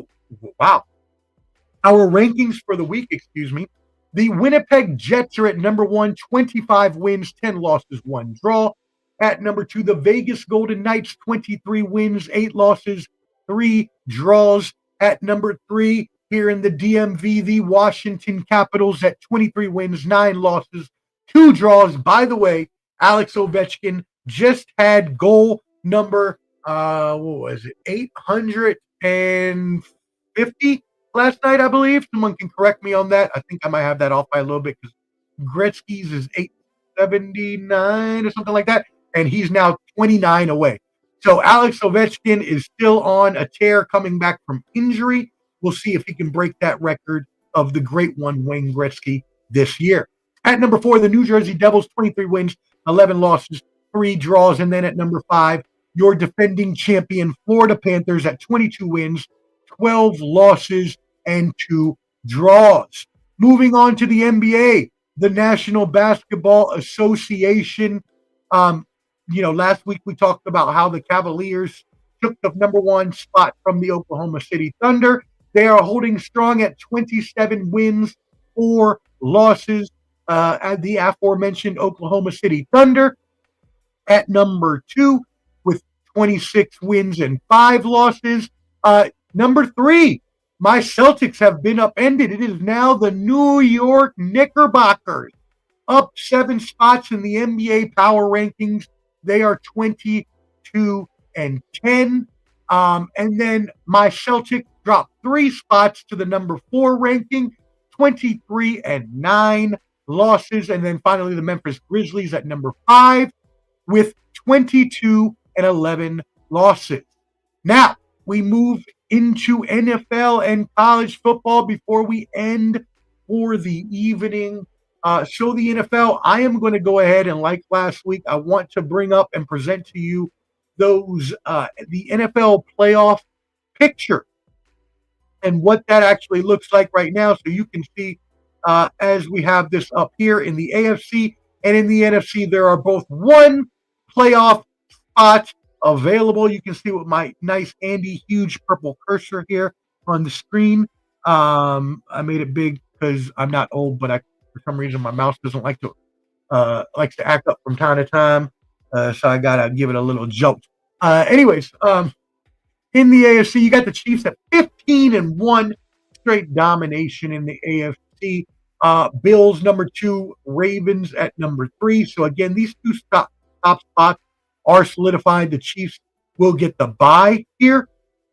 rankings for the week, The Winnipeg Jets are at number 1, 25 wins, 10 losses, 1 draw. At number 2, the Vegas Golden Knights, 23 wins, 8 losses, 3 draws. At number 3, here in the DMV, the Washington Capitals at 23 wins, 9 losses, 2 draws. By the way, Alex Ovechkin just had goal number, 850 last night, I believe. Someone can correct me on that. I think I might have that off by a little bit because Gretzky's is 879 or something like that, and he's now 29 away. So Alex Ovechkin is still on a tear coming back from injury. We'll see if he can break that record of the great one, Wayne Gretzky, this year. At number 4, the New Jersey Devils, 23 wins, 11 losses, 3 draws. And then at number 5, your defending champion Florida Panthers at 22 wins, 12 losses, and 2 draws. Moving on to the NBA, the National Basketball Association. Last week we talked about how the Cavaliers took the number 1 spot from the Oklahoma City Thunder. They are holding strong at 27 wins, 4 losses. At the aforementioned Oklahoma City Thunder at number 2 with 26 wins and 5 losses. Number 3, my Celtics have been upended. It is now the New York Knickerbockers, up 7 spots in the NBA power rankings. They are 22 and 10. And then my Celtics dropped 3 spots to the number 4 ranking, 23 and 9 losses. And then finally the Memphis Grizzlies at number 5 with 22 and 11 losses. Now we move into NFL and college football before we end for the evening. So the NFL, I am going to go ahead and, like last week, I want to bring up and present to you the NFL playoff picture and what that actually looks like right now. So you can see as we have this up here in the AFC and in the NFC, there are both 1 playoff spot available. You can see with my nice Andy huge purple cursor here on the screen. I made it big because I'm not old, but for some reason my mouse doesn't likes to act up from time to time. So I gotta give it a little jolt. Anyways, in the AFC, you got the Chiefs at 15 and 1, straight domination in the AFC. Bills number 2, Ravens at number 3. So again, these 2 top spots are solidified. The Chiefs will get the bye here,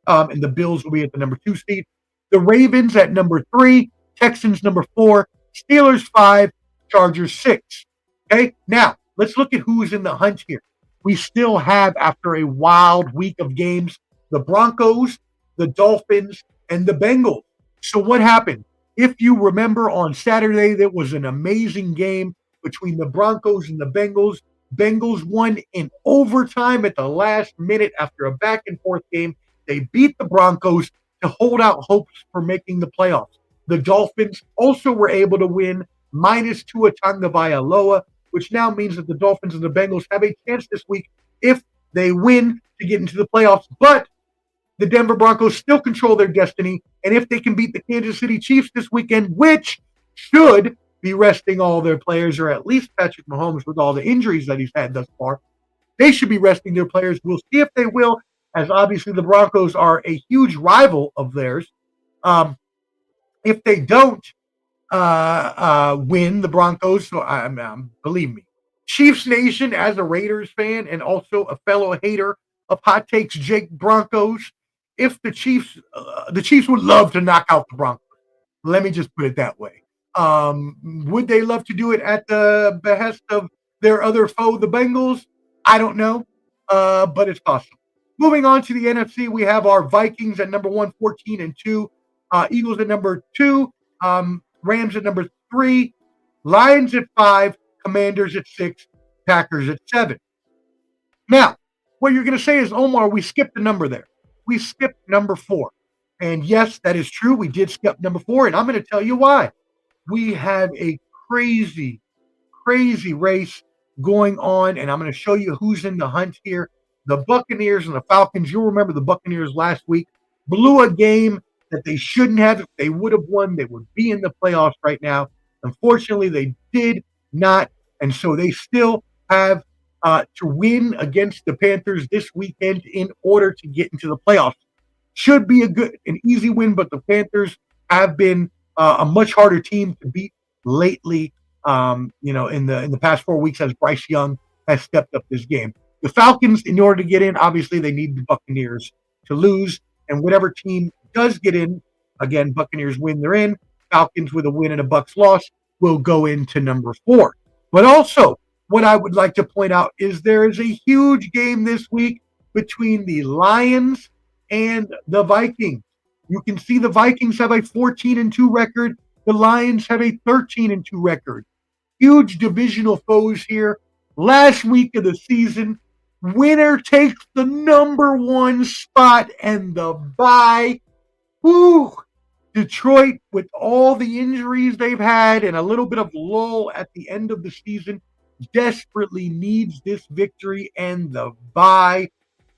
and the Bills will be at the number 2 seed. The Ravens at number 3, Texans number 4, Steelers 5, Chargers 6. Okay, now let's look at who's in the hunt here. We still have, after a wild week of games, the Broncos, the Dolphins, and the Bengals. So what happened? If you remember on Saturday, there was an amazing game between the Broncos and the Bengals. Bengals won in overtime at the last minute after a back and forth game. They beat the Broncos to hold out hopes for making the playoffs. The Dolphins also were able to win minus Tua Tagovailoa, which now means that the Dolphins and the Bengals have a chance this week if they win to get into the playoffs. But the Denver Broncos still control their destiny, and if they can beat the Kansas City Chiefs this weekend, which should be resting all their players, or at least Patrick Mahomes with all the injuries that he's had thus far, they should be resting their players. We'll see if they will, as obviously the Broncos are a huge rival of theirs. If they don't win, the Broncos, believe me, Chiefs Nation, as a Raiders fan and also a fellow hater of hot takes, Jake Broncos, if the Chiefs would love to knock out the Broncos. Let me just put it that way. Would they love to do it at the behest of their other foe, the Bengals? I don't know, but it's possible. Moving on to the NFC, we have our Vikings at number 1, 14-2. Eagles at number 2. Rams at number 3. Lions at 5. Commanders at 6. Packers at 7. Now, what you're going to say is, Omar, we skipped a number there. We skipped number 4. And yes, that is true. We did skip number 4, and I'm going to tell you why. We have a crazy, crazy race going on, and I'm going to show you who's in the hunt here. The Buccaneers and the Falcons, you'll remember the Buccaneers last week blew a game that they shouldn't have. If they would have won, they would be in the playoffs right now. Unfortunately, they did not, and so they still have to win against the Panthers this weekend in order to get into the playoffs. Should be an easy win, but the Panthers have been a much harder team to beat lately. In the past 4 weeks, as Bryce Young has stepped up this game. The Falcons, in order to get in, obviously they need the Buccaneers to lose, and whatever team does get in, again, Buccaneers win, they're in. Falcons with a win and a Bucs loss will go into number 4. But also, what I would like to point out is there is a huge game this week between the Lions and the Vikings. You can see the Vikings have a 14-2 record. The Lions have a 13-2 record. Huge divisional foes here. Last week of the season, winner takes the number 1 spot and the bye. Woo! Detroit, with all the injuries they've had and a little bit of lull at the end of the season, desperately needs this victory and the bye.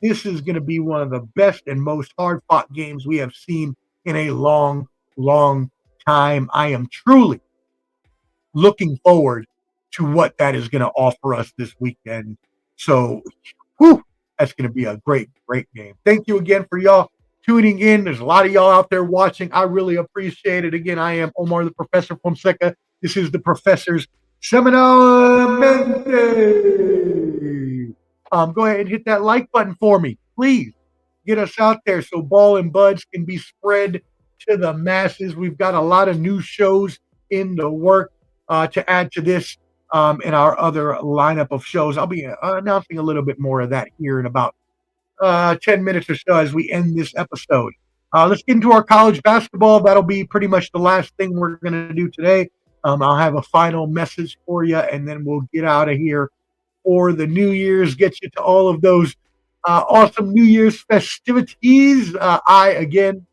This is going to be one of the best and most hard-fought games we have seen in a long, long time. I am truly looking forward to what that is going to offer us this weekend. So, that's going to be a great, great game. Thank you again for y'all tuning in. There's a lot of y'all out there watching. I really appreciate it. Again, I am Omar, the Professor Fonseca. This is the Professor's Semanalmente. Go ahead and hit that like button for me. Please get us out there so Ball and Buds can be spread to the masses. We've got a lot of new shows in the work to add to this and our other lineup of shows. I'll be announcing a little bit more of that here in about 10 minutes or so as we end this episode. Let's get into our college basketball. That'll be pretty much the last thing we're going to do today. I'll have a final message for you, and then we'll get out of here for the New Year's, get you to all of those awesome New Year's festivities. I, again,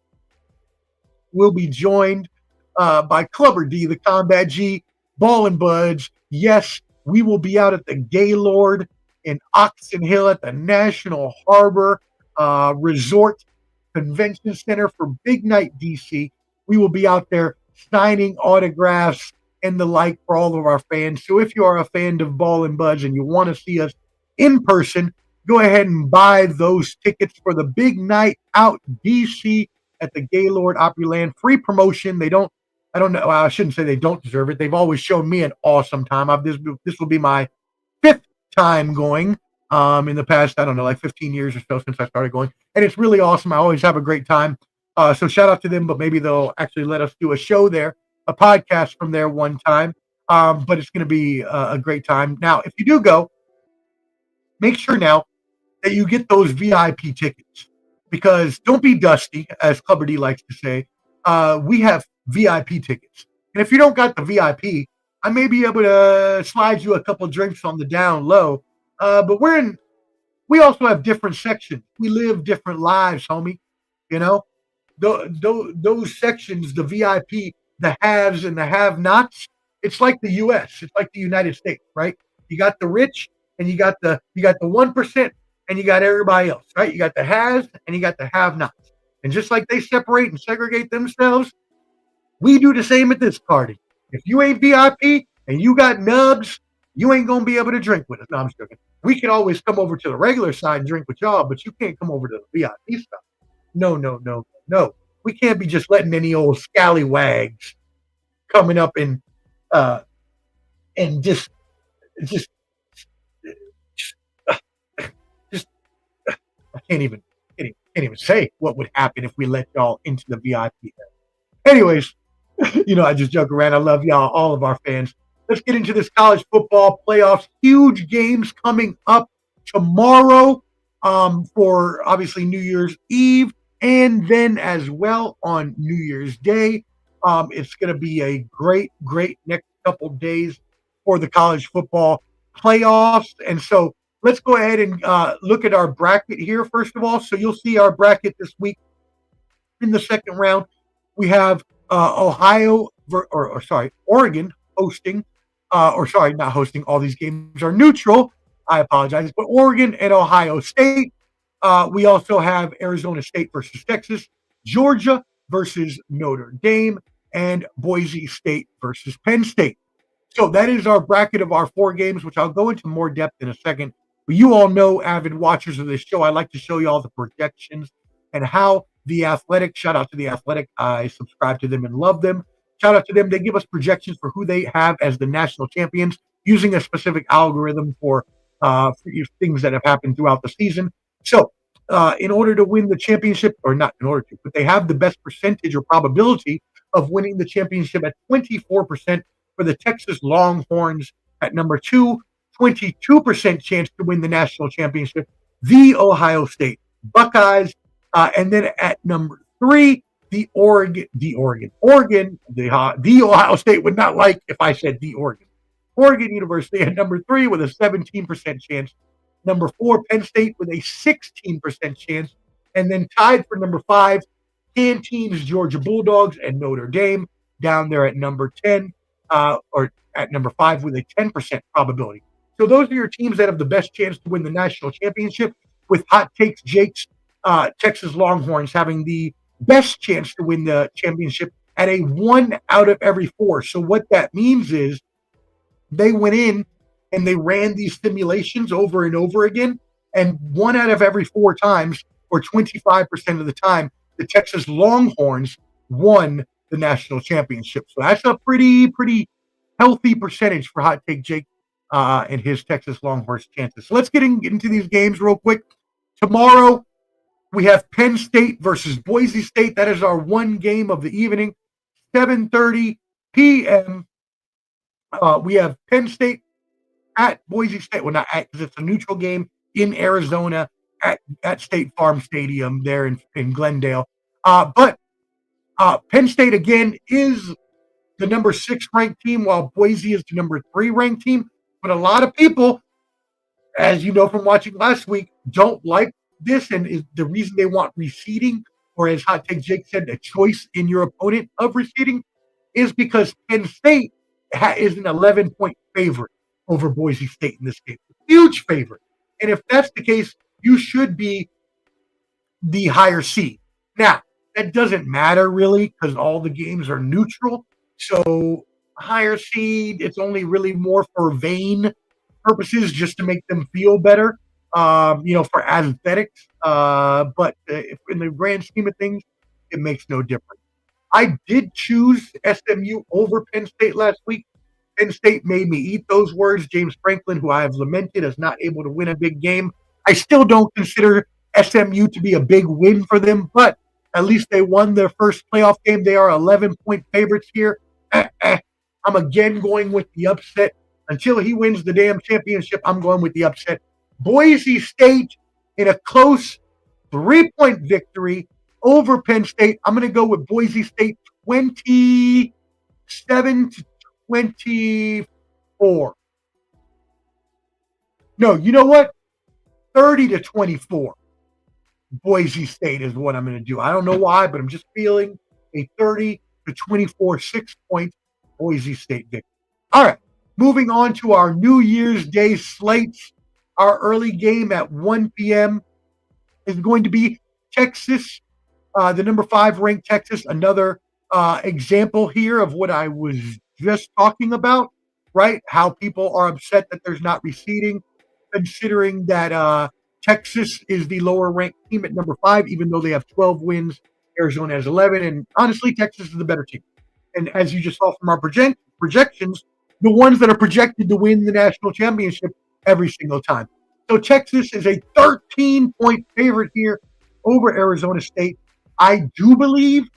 will be joined by Clubber D, the Combat G, Ball and Buds. Yes, we will be out at the Gaylord in Oxon Hill at the National Harbor Resort Convention Center for Big Night DC. We will be out there signing autographs and the like for all of our fans. So if you are a fan of Ball and Buds and you want to see us in person, go ahead and buy those tickets for the Big Night Out DC at the Gaylord Opryland. Free promotion. I don't know. I shouldn't say they don't deserve it. They've always shown me an awesome time. This will be my 5th time going in the past, I don't know, like 15 years or so since I started going. And it's really awesome. I always have a great time. So shout out to them, but maybe they'll actually let us do a show there, a podcast from there one time. But it's going to be a great time. Now, if you do go, make sure now that you get those VIP tickets. because don't be dusty, as Clubber D likes to say. We have VIP tickets. And if you don't got the VIP, I may be able to slide you a couple drinks on the down low. But we also have different sections. We live different lives, homie. You know, those sections, the VIP, the haves and the have-nots. It's like the U.S. It's like the United States, right? You got the rich, and you got the 1%, and you got everybody else, right? You got the haves and you got the have-nots. And just like they separate and segregate themselves, we do the same at this party. If you ain't VIP and you got nubs, you ain't gonna be able to drink with us. No, I'm just joking. We can always come over to the regular side and drink with y'all, but you can't come over to the VIP stuff. No, no, no, no. We can't be just letting any old scallywags coming up and just just I can't even say what would happen if we let y'all into the VIP. Anyways, I just joke around. I love y'all, all of our fans. Let's get into this college football playoffs. Huge games coming up tomorrow for obviously New Year's Eve, and then as well on New Year's Day. It's going to be a great, great next couple days for the college football playoffs. And so let's go ahead and look at our bracket here, first of all. So you'll see our bracket this week. In the second round, we have Oregon hosting, not hosting. All these games are neutral. I apologize. But Oregon and Ohio State. We also have Arizona State versus Texas, Georgia versus Notre Dame, and Boise State versus Penn State. So that is our bracket of our 4 games, which I'll go into more depth in a second. But you all know, avid watchers of this show, I like to show you all the projections and how The Athletic, shout out to The Athletic, I subscribe to them and love them. Shout out to them. They give us projections for who they have as the national champions using a specific algorithm for things that have happened throughout the season. So in order to win the championship, or not in order to, but they have the best percentage or probability of winning the championship at 24% for the Texas Longhorns at number 2, 22% chance to win the national championship, the Ohio State Buckeyes, and then at number 3, the Ohio State would not like if I said the Oregon University at number 3 with a 17% chance. Number 4, Penn State with a 16% chance. And then tied for number 5, Canteens, Georgia Bulldogs, and Notre Dame down there at number 10, or at number 5 with a 10% probability. So those are your teams that have the best chance to win the national championship, with Hot Takes Jake's Texas Longhorns having the best chance to win the championship at a 1 out of every 4. So what that means is they went in and they ran these simulations over and over again, and 1 out of every 4 times, or 25% of the time, the Texas Longhorns won the national championship. So that's a pretty healthy percentage for Hot Take Jake and his Texas Longhorns chances. So let's get into these games real quick. Tomorrow, we have Penn State versus Boise State. That is our 1 game of the evening, 7:30 p.m. We have Penn State at Boise State. Well, not at, because it's a neutral game in Arizona at State Farm Stadium there in Glendale. But Penn State, again, is the number 6 ranked team, while Boise is the number 3 ranked team. But a lot of people, as you know from watching last week, don't like this, and is the reason they want reseeding, or as Hot Take Jake said, a choice in your opponent of reseeding, is because Penn State is an 11-point favorite over Boise State in this game. Huge favorite. And if that's the case, you should be the higher seed. Now, that doesn't matter really, because all the games are neutral. So higher seed, it's only really more for vain purposes, just to make them feel better, for aesthetics. But in the grand scheme of things, it makes no difference. I did choose SMU over Penn State last week. Penn State made me eat those words. James Franklin, who I have lamented as not able to win a big game. I still don't consider SMU to be a big win for them, but at least they won their first playoff game. They are 11-point favorites here. I'm again going with the upset. Until he wins the damn championship, I'm going with the upset. Boise State in a close 3-point victory over Penn State. I'm going to go with Boise State 27-24. No, you know what? 30-24. Boise State is what I'm going to do. I don't know why, but I'm just feeling a 30-24 6-point Boise State victory. All right, moving on to our New Year's Day slates. Our early game at 1 p.m. is going to be Texas, the number 5 ranked Texas. Another example here of what I was just talking about, right? How people are upset that there's not reseeding, considering that Texas is the lower ranked team at number 5, even though they have 12 wins. Arizona has 11. And honestly, Texas is the better team. And as you just saw from our projections, the ones that are projected to win the national championship every single time. So Texas is a 13-point favorite here over Arizona State. I do believe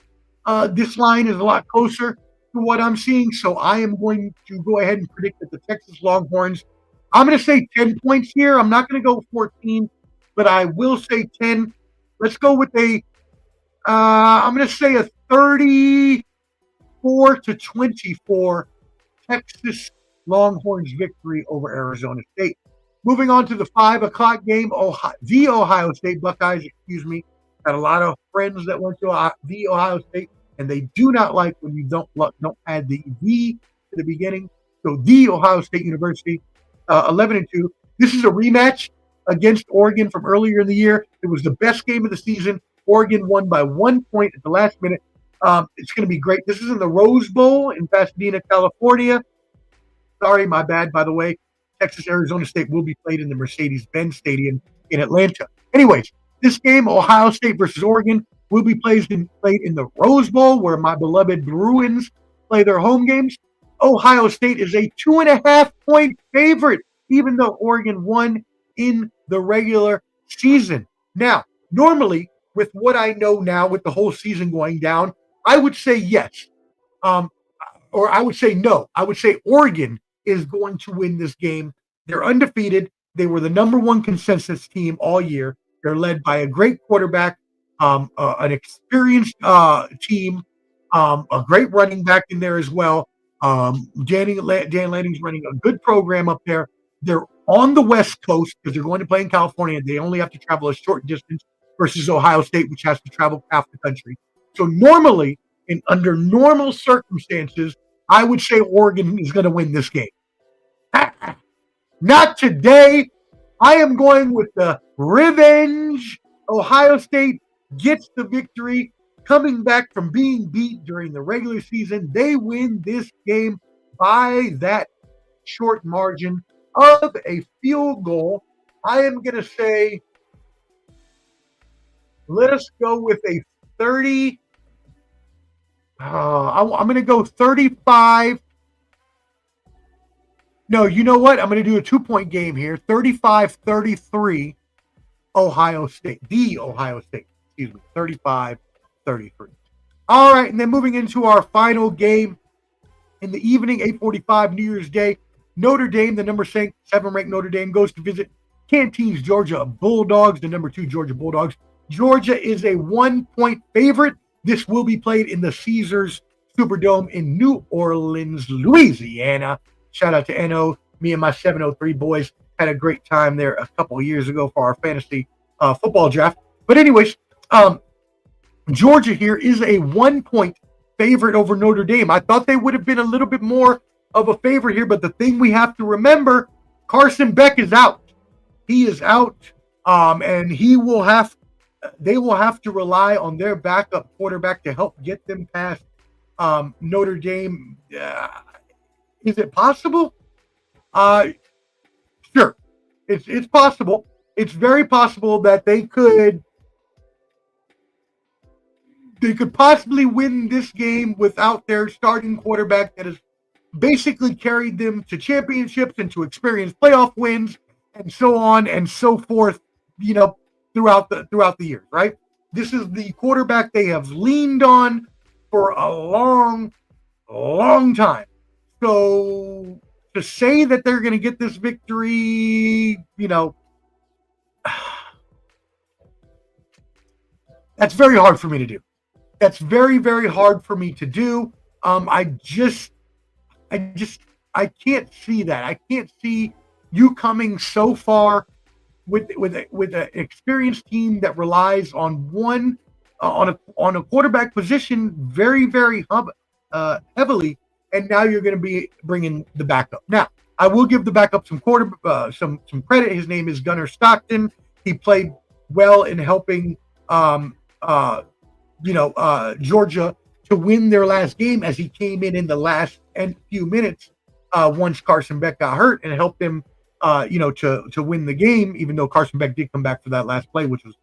this line is a lot closer to what I'm seeing. So I am going to go ahead and predict that the Texas Longhorns, I'm going to say 10 points here. I'm not going to go 14, but I will say 10. Let's go with I'm going to say a 34-24 Texas Longhorns victory over Arizona State. Moving on to the 5 o'clock game, the Ohio State Buckeyes, got a lot of friends that went to the Ohio State, and they do not like when you don't add the to the beginning. So the Ohio State University, 11-2. This is a rematch against Oregon from earlier in the year. It was the best game of the season. Oregon won by 1 point at the last minute. It's going to be great. This is in the Rose Bowl in Pasadena, California. Sorry, my bad, by the way. Texas Arizona State will be played in the Mercedes-Benz Stadium in Atlanta. Anyways, this game, Ohio State versus Oregon, will be played in the Rose Bowl, where my beloved Bruins play their home games. Ohio State is a 2.5-point favorite, even though Oregon won in the regular season. Now, normally, with what I know now, with the whole season going down, I would say yes. Or I would say no. I would say Oregon is going to win this game. They're undefeated. They were the number 1 consensus team all year. They're led by a great quarterback, an experienced team, a great running back in there as well. Dan Lanning's running a good program up there. They're on the West Coast because they're going to play in California. They only have to travel a short distance versus Ohio State, which has to travel half the country. So normally, under normal circumstances, I would say Oregon is going to win this game. Not today. I am going with the revenge. Ohio State gets the victory, coming back from being beat during the regular season. They win this game by that short margin of a field goal. I am going to say, let us go with a 30. I'm going to go 35. No, you know what? I'm going to do a 2-point game here. 35-33, Ohio State. The Ohio State. 35-33. All right, and then moving into our final game in the evening, 8:45, New Year's Day. Notre Dame, the number 7 ranked Notre Dame, goes to visit Canteens Georgia Bulldogs, the number 2 Georgia Bulldogs. Georgia is a 1-point favorite. This will be played in the Caesars Superdome in New Orleans, Louisiana. Shout out to NO. Me and my 703 boys had a great time there a couple of years ago for our fantasy football draft. But anyways, Georgia here is a 1-point favorite over Notre Dame. I thought they would have been a little bit more of a favorite here, but the thing we have to remember, Carson Beck is out. He is out, and they will have to rely on their backup quarterback to help get them past Notre Dame. Is it possible? Sure. It's possible. It's very possible that they could possibly win this game without their starting quarterback that has basically carried them to championships and to experience playoff wins and so on and so forth, throughout the years, right? This is the quarterback they have leaned on for a long, long time. So to say that they're going to get this victory, That's very hard for me to do. That's very, very hard for me to do. I can't see that. I can't see you coming so far with an experienced team that relies on one on a quarterback position very, very heavily, and now you're going to be bringing the backup. Now, I will give the backup some credit. His name is Gunnar Stockton. He played well in helping Georgia to win their last game, as he came in the last few minutes once Carson Beck got hurt, and helped them to win the game, even though Carson Beck did come back for that last play, which was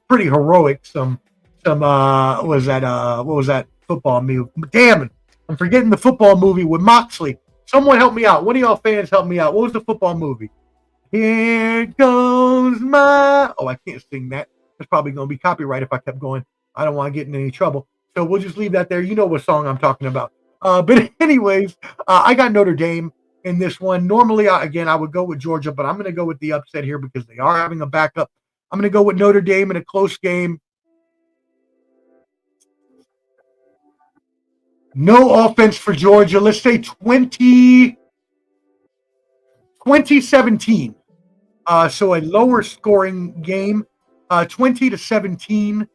pretty heroic. What was that football movie? Damn it, I'm forgetting the football movie with Moxley. Someone help me out. One of y'all fans help me out. What was the football movie? Here goes my... Oh, I can't sing that. That's probably going to be copyright if I kept going. I don't want to get in any trouble. So we'll just leave that there. You know what song I'm talking about. But anyways, I got Notre Dame in this one. Normally, I would go with Georgia, but I'm going to go with the upset here because they are having a backup. I'm going to go with Notre Dame in a close game. No offense for Georgia. Let's say 2017. So a lower scoring game, 20-17,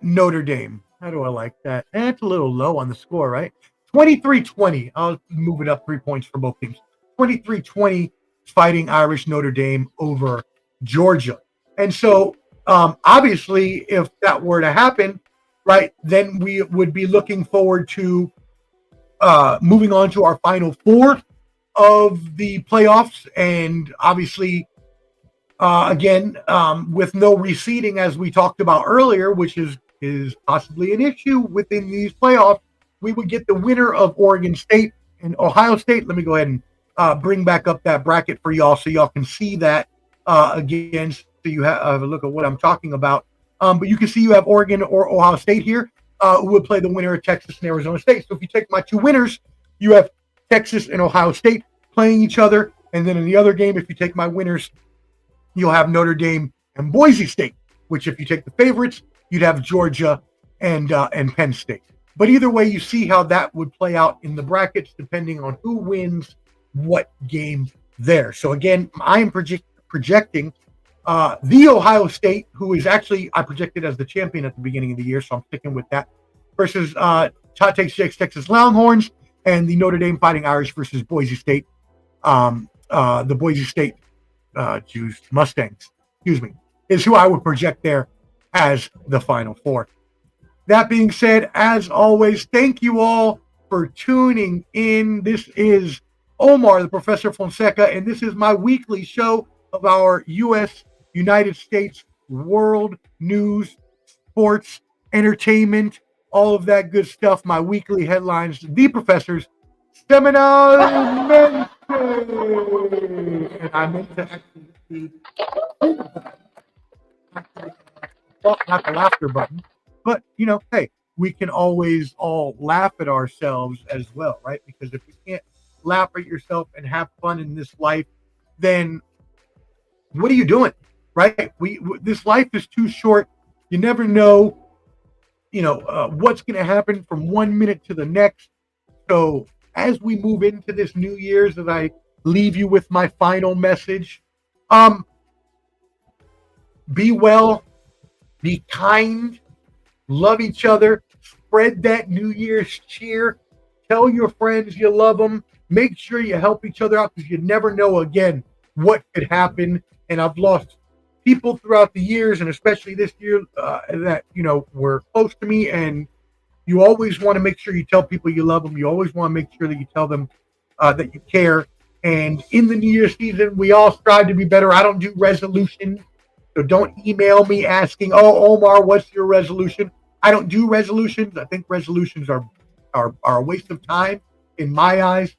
Notre Dame. How do I like that? That's a little low on the score, right? 23-20. I'll move it up 3 points for both teams. 23-20, Fighting Irish Notre Dame over Georgia. And so, obviously, if that were to happen, right, then we would be looking forward to moving on to our final four of the playoffs. And obviously, again, with no reseeding, as we talked about earlier, which is possibly an issue within these playoffs, we would get the winner of Oregon State and Ohio State. Let me go ahead and bring back up that bracket for y'all so y'all can see that again, so you have a look at what I'm talking about. But you can see you have Oregon or Ohio State here, who would play the winner of Texas and Arizona State. So if you take my two winners, you have Texas and Ohio State playing each other. And then in the other game, if you take my winners, you'll have Notre Dame and Boise State, which if you take the favorites, you'd have Georgia and Penn State. But either way, you see how that would play out in the brackets, depending on who wins what game there. So again, I am projecting the Ohio State, who is actually, I projected as the champion at the beginning of the year, so I'm sticking with that, versus Todd Takes Jake's Texas Longhorns, and the Notre Dame Fighting Irish versus Boise State, the Boise State Mustangs, is who I would project there as the Final Four. That being said, as always, thank you all for tuning in. This is Omar, the Professor Fonseca, and this is my weekly show of our United States, world news, sports, entertainment, all of that good stuff. My weekly headlines, the Professor's Semanalmente. And I meant to actually not the laughter button, but hey, we can always all laugh at ourselves as well, right? Because if you can't laugh at yourself and have fun in this life, then what are you doing, right? This life is too short. You never know, what's going to happen from 1 minute to the next. So as we move into this New Year's, as I leave you with my final message, be well, be kind, love each other, spread that New Year's cheer, tell your friends you love them, make sure you help each other out, because you never know, again, what could happen. And I've lost people throughout the years, and especially this year, that were close to me. And you always want to make sure you tell people you love them. You always want to make sure that you tell them that you care. And in the New Year's season, we all strive to be better. I don't do resolutions, so don't email me asking, "Oh, Omar, what's your resolution?" I don't do resolutions. I think resolutions are a waste of time in my eyes,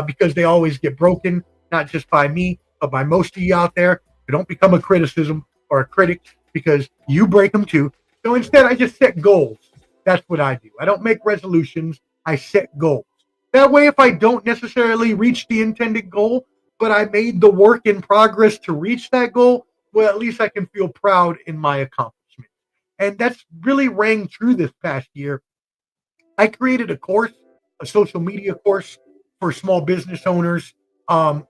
because they always get broken, not just by me, but by most of you out there. So don't become a criticism or a critic, because you break them too. So instead, I just set goals. That's what I do. I don't make resolutions. I set goals. That way, if I don't necessarily reach the intended goal, but I made the work in progress to reach that goal, well, at least I can feel proud in my accomplishment. And that's really rang true this past year. I created a course, a social media course for small business owners. I'm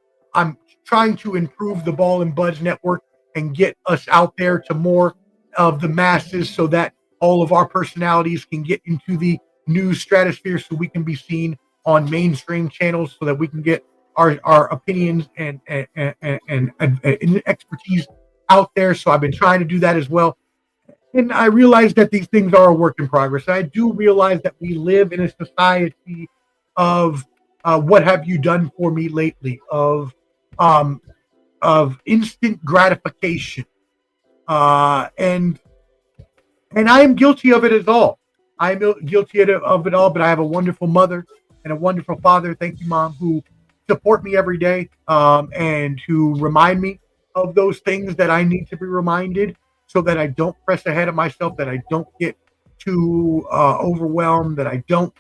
trying to improve the Ball and Buds network and get us out there to more of the masses so that all of our personalities can get into the news stratosphere so we can be seen on mainstream channels so that we can get our opinions and expertise out there. So I've been trying to do that as well. And I realize that these things are a work in progress. I do realize that we live in a society of what have you done for me lately, um, of instant gratification, and I am guilty of it as all. I'm guilty of it all, but I have a wonderful mother and a wonderful father. Thank you, Mom, who support me every day, and who remind me of those things that I need to be reminded, so that I don't press ahead of myself, that I don't get too overwhelmed, that I don't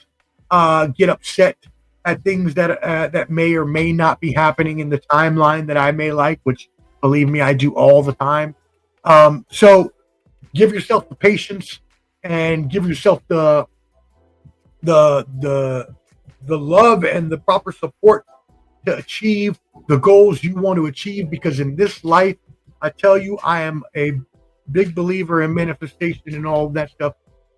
get upset at things that may or may not be happening in the timeline that I may like, which, believe me, I do all the time. So give yourself the patience and give yourself the love and the proper support to achieve the goals you want to achieve, because in this life, I tell you, I am a big believer in manifestation and all of that stuff.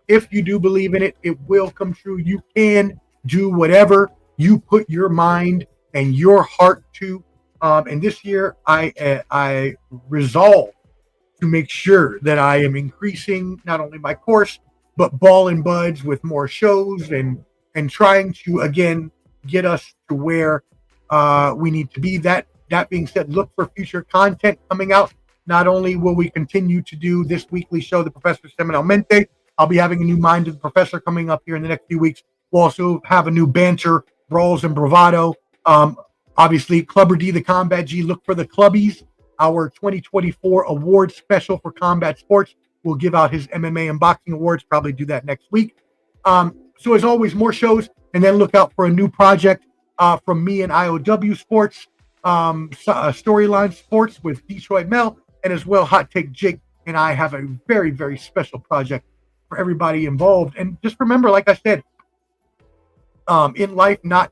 If you do believe in it, it will come true. You can do whatever you put your mind and your heart to. And this year, I resolve to make sure that I am increasing not only my course, but Ball and Buds with more shows and trying to, again, get us to where we need to be. That being said, look for future content coming out. Not only will we continue to do this weekly show, The Professor Semanalmente, I'll be having a new Mind of the Professor coming up here in the next few weeks. We'll also have a new Banter, Brawls, and Bravado. Obviously, Clubber D, the Combat G. Look for the Clubbies, our 2024 award special for combat sports. We'll give out his MMA and boxing awards, probably do that next week. So as always, more shows, and then look out for a new project from me and IOW Sports, Storyline Sports with Detroit Mel, and as well, Hot Take Jake and I have a very, very special project for everybody involved. And just remember, like I said, in life, not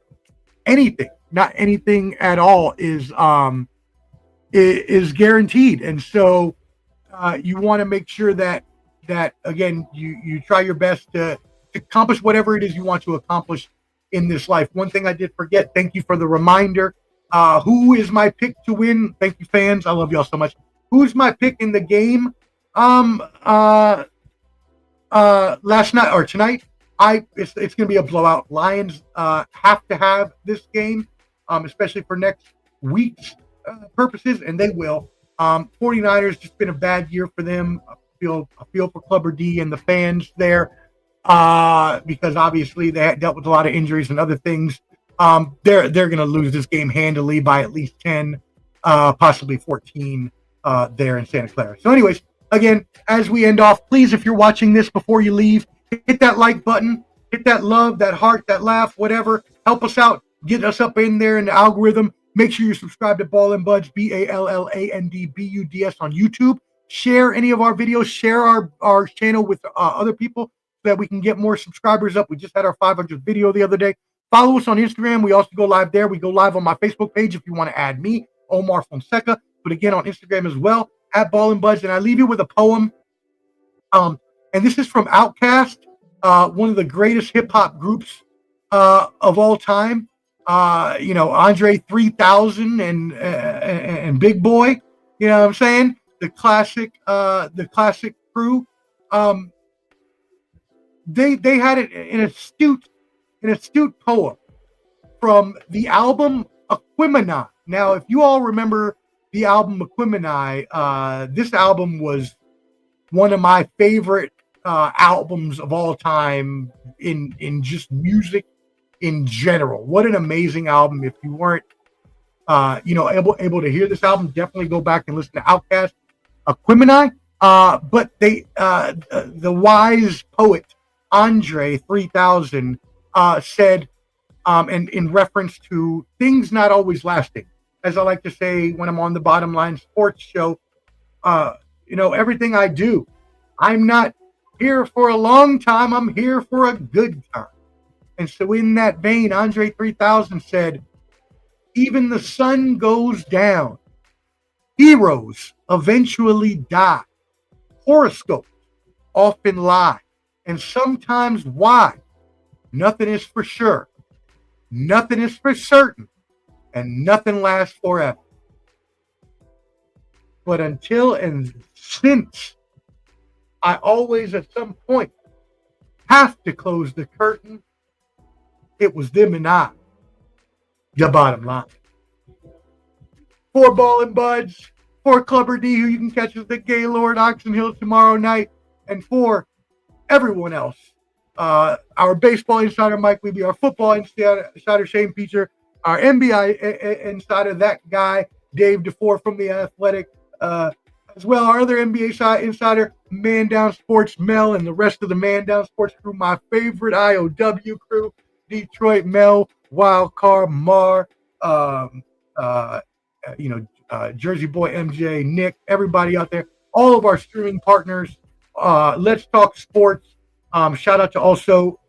anything at all is guaranteed. And so you want to make sure that again, you try your best to accomplish whatever it is you want to accomplish in this life. One thing I did forget, thank you for the reminder. Who is my pick to win? Thank you, fans. I love y'all so much. Who's my pick in the game? Last night or tonight, it's going to be a blowout. Lions have to have this game, especially for next week's purposes, and they will. 49ers, just been a bad year for them. I feel for Clubber D and the fans there, because obviously they had dealt with a lot of injuries and other things. They're going to lose this game handily by at least 10, possibly 14 there in Santa Clara. So anyways, again, as we end off, please, if you're watching this before you leave, hit that like button, hit that love, that heart, that laugh, whatever. Help us out. Get us up in there in the algorithm. Make sure you subscribe to Ball and Buds, BALLANDBUDS on YouTube. Share any of our videos. Share our channel with other people so that we can get more subscribers up. We just had our 500th video the other day. Follow us on Instagram. We also go live there. We go live on my Facebook page if you want to add me, Omar Fonseca. But again, on Instagram as well, at Ball and Buds. And I leave you with a poem. And this is from Outkast, one of the greatest hip-hop groups of all time. Andre 3000 and Big Boy, you know what I'm saying? The classic crew. They had an astute poem from the album Aquemini. Now, if you all remember the album Aquemini, this album was one of my favorite albums of all time in just music in general. What an amazing album. If you weren't able to hear this album, definitely go back and listen to Outkast Aquemini. But the wise poet Andre 3000 said, and in reference to things not always lasting, as I like to say when I'm on the Bottom Line Sports Show, everything I do, I'm not here for a long time. I'm here for a good time. And so in that vein, Andre 3000 said, even the sun goes down. Heroes eventually die. Horoscopes often lie. And sometimes why? Nothing is for sure. Nothing is for certain. And nothing lasts forever. But until and since I always at some point have to close the curtain, it was them and I. The bottom line. For Ball and Buds, for Clubber D, who you can catch at the Gaylord Oxon Hill tomorrow night, and for everyone else, our baseball insider Mike Weeby, our football insider Shane Peacher, our NBA insider, that guy Dave DeFore from The Athletic, as well our other NBA insider, Man Down Sports Mel, and the rest of the Man Down Sports crew, my favorite IOW crew, Detroit Mel, Wildcard Mar, Jersey Boy MJ, Nick, everybody out there, all of our streaming partners. Let's Talk Sports. Shout out to also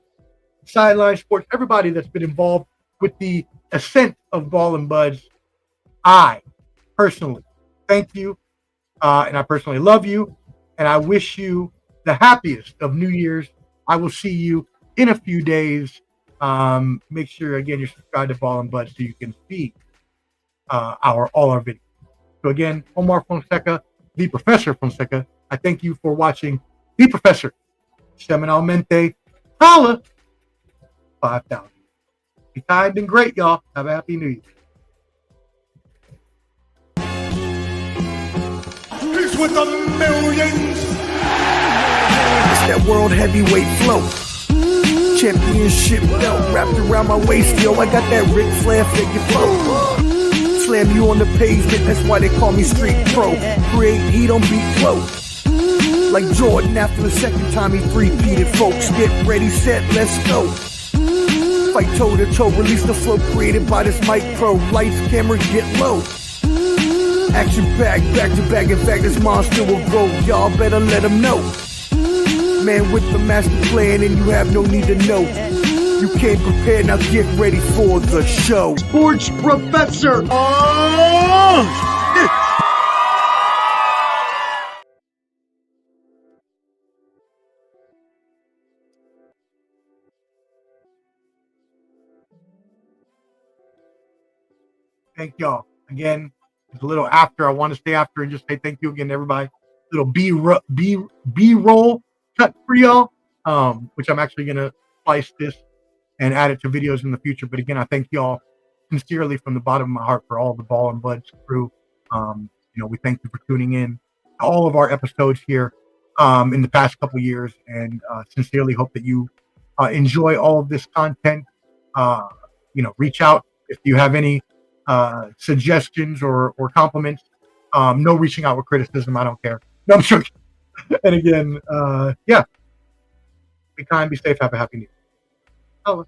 Sideline Sports, everybody that's been involved with the ascent of Ball and Buds. I personally thank you, and I personally love you, and I wish you the happiest of New Year's. I will see you in a few days. Make sure, again, you're subscribed to Ball and Buds so you can see all our videos. So again, Omar Fonseca, the Professor Fonseca, I thank you for watching The Professor. Semanalmente, holla, 5,000. Be kind and great, y'all. Have a happy New Year. He's with the millions. It's that world heavyweight flow. Championship belt wrapped around my waist, yo. I got that Ric Flair figure flow. Slam you on the pavement, that's why they call me Street Pro. Create heat on beat close. Like Jordan after the second time he three-peated, folks. Get ready, set, let's go. Fight toe to toe, release the flow created by this mic pro. Lights, camera, get low. Action back to back. In fact, this monster will grow. Y'all better let him know. Man with the master plan, and you have no need to know. You came prepared, now get ready for the show. Sports Professor. Oh! Thank y'all. Again, it's a little after. I want to stay after and just say thank you again to everybody. Little B-roll cut for y'all, which I'm actually going to splice this and add it to videos in the future. But again, I thank y'all sincerely from the bottom of my heart for all the Ball and Buds crew. We thank you for tuning in to all of our episodes here in the past couple years, and sincerely hope that you enjoy all of this content. Reach out if you have any suggestions or compliments. No reaching out with criticism. I don't care. No, I'm joking. And again, be kind, be safe, have a happy New Year.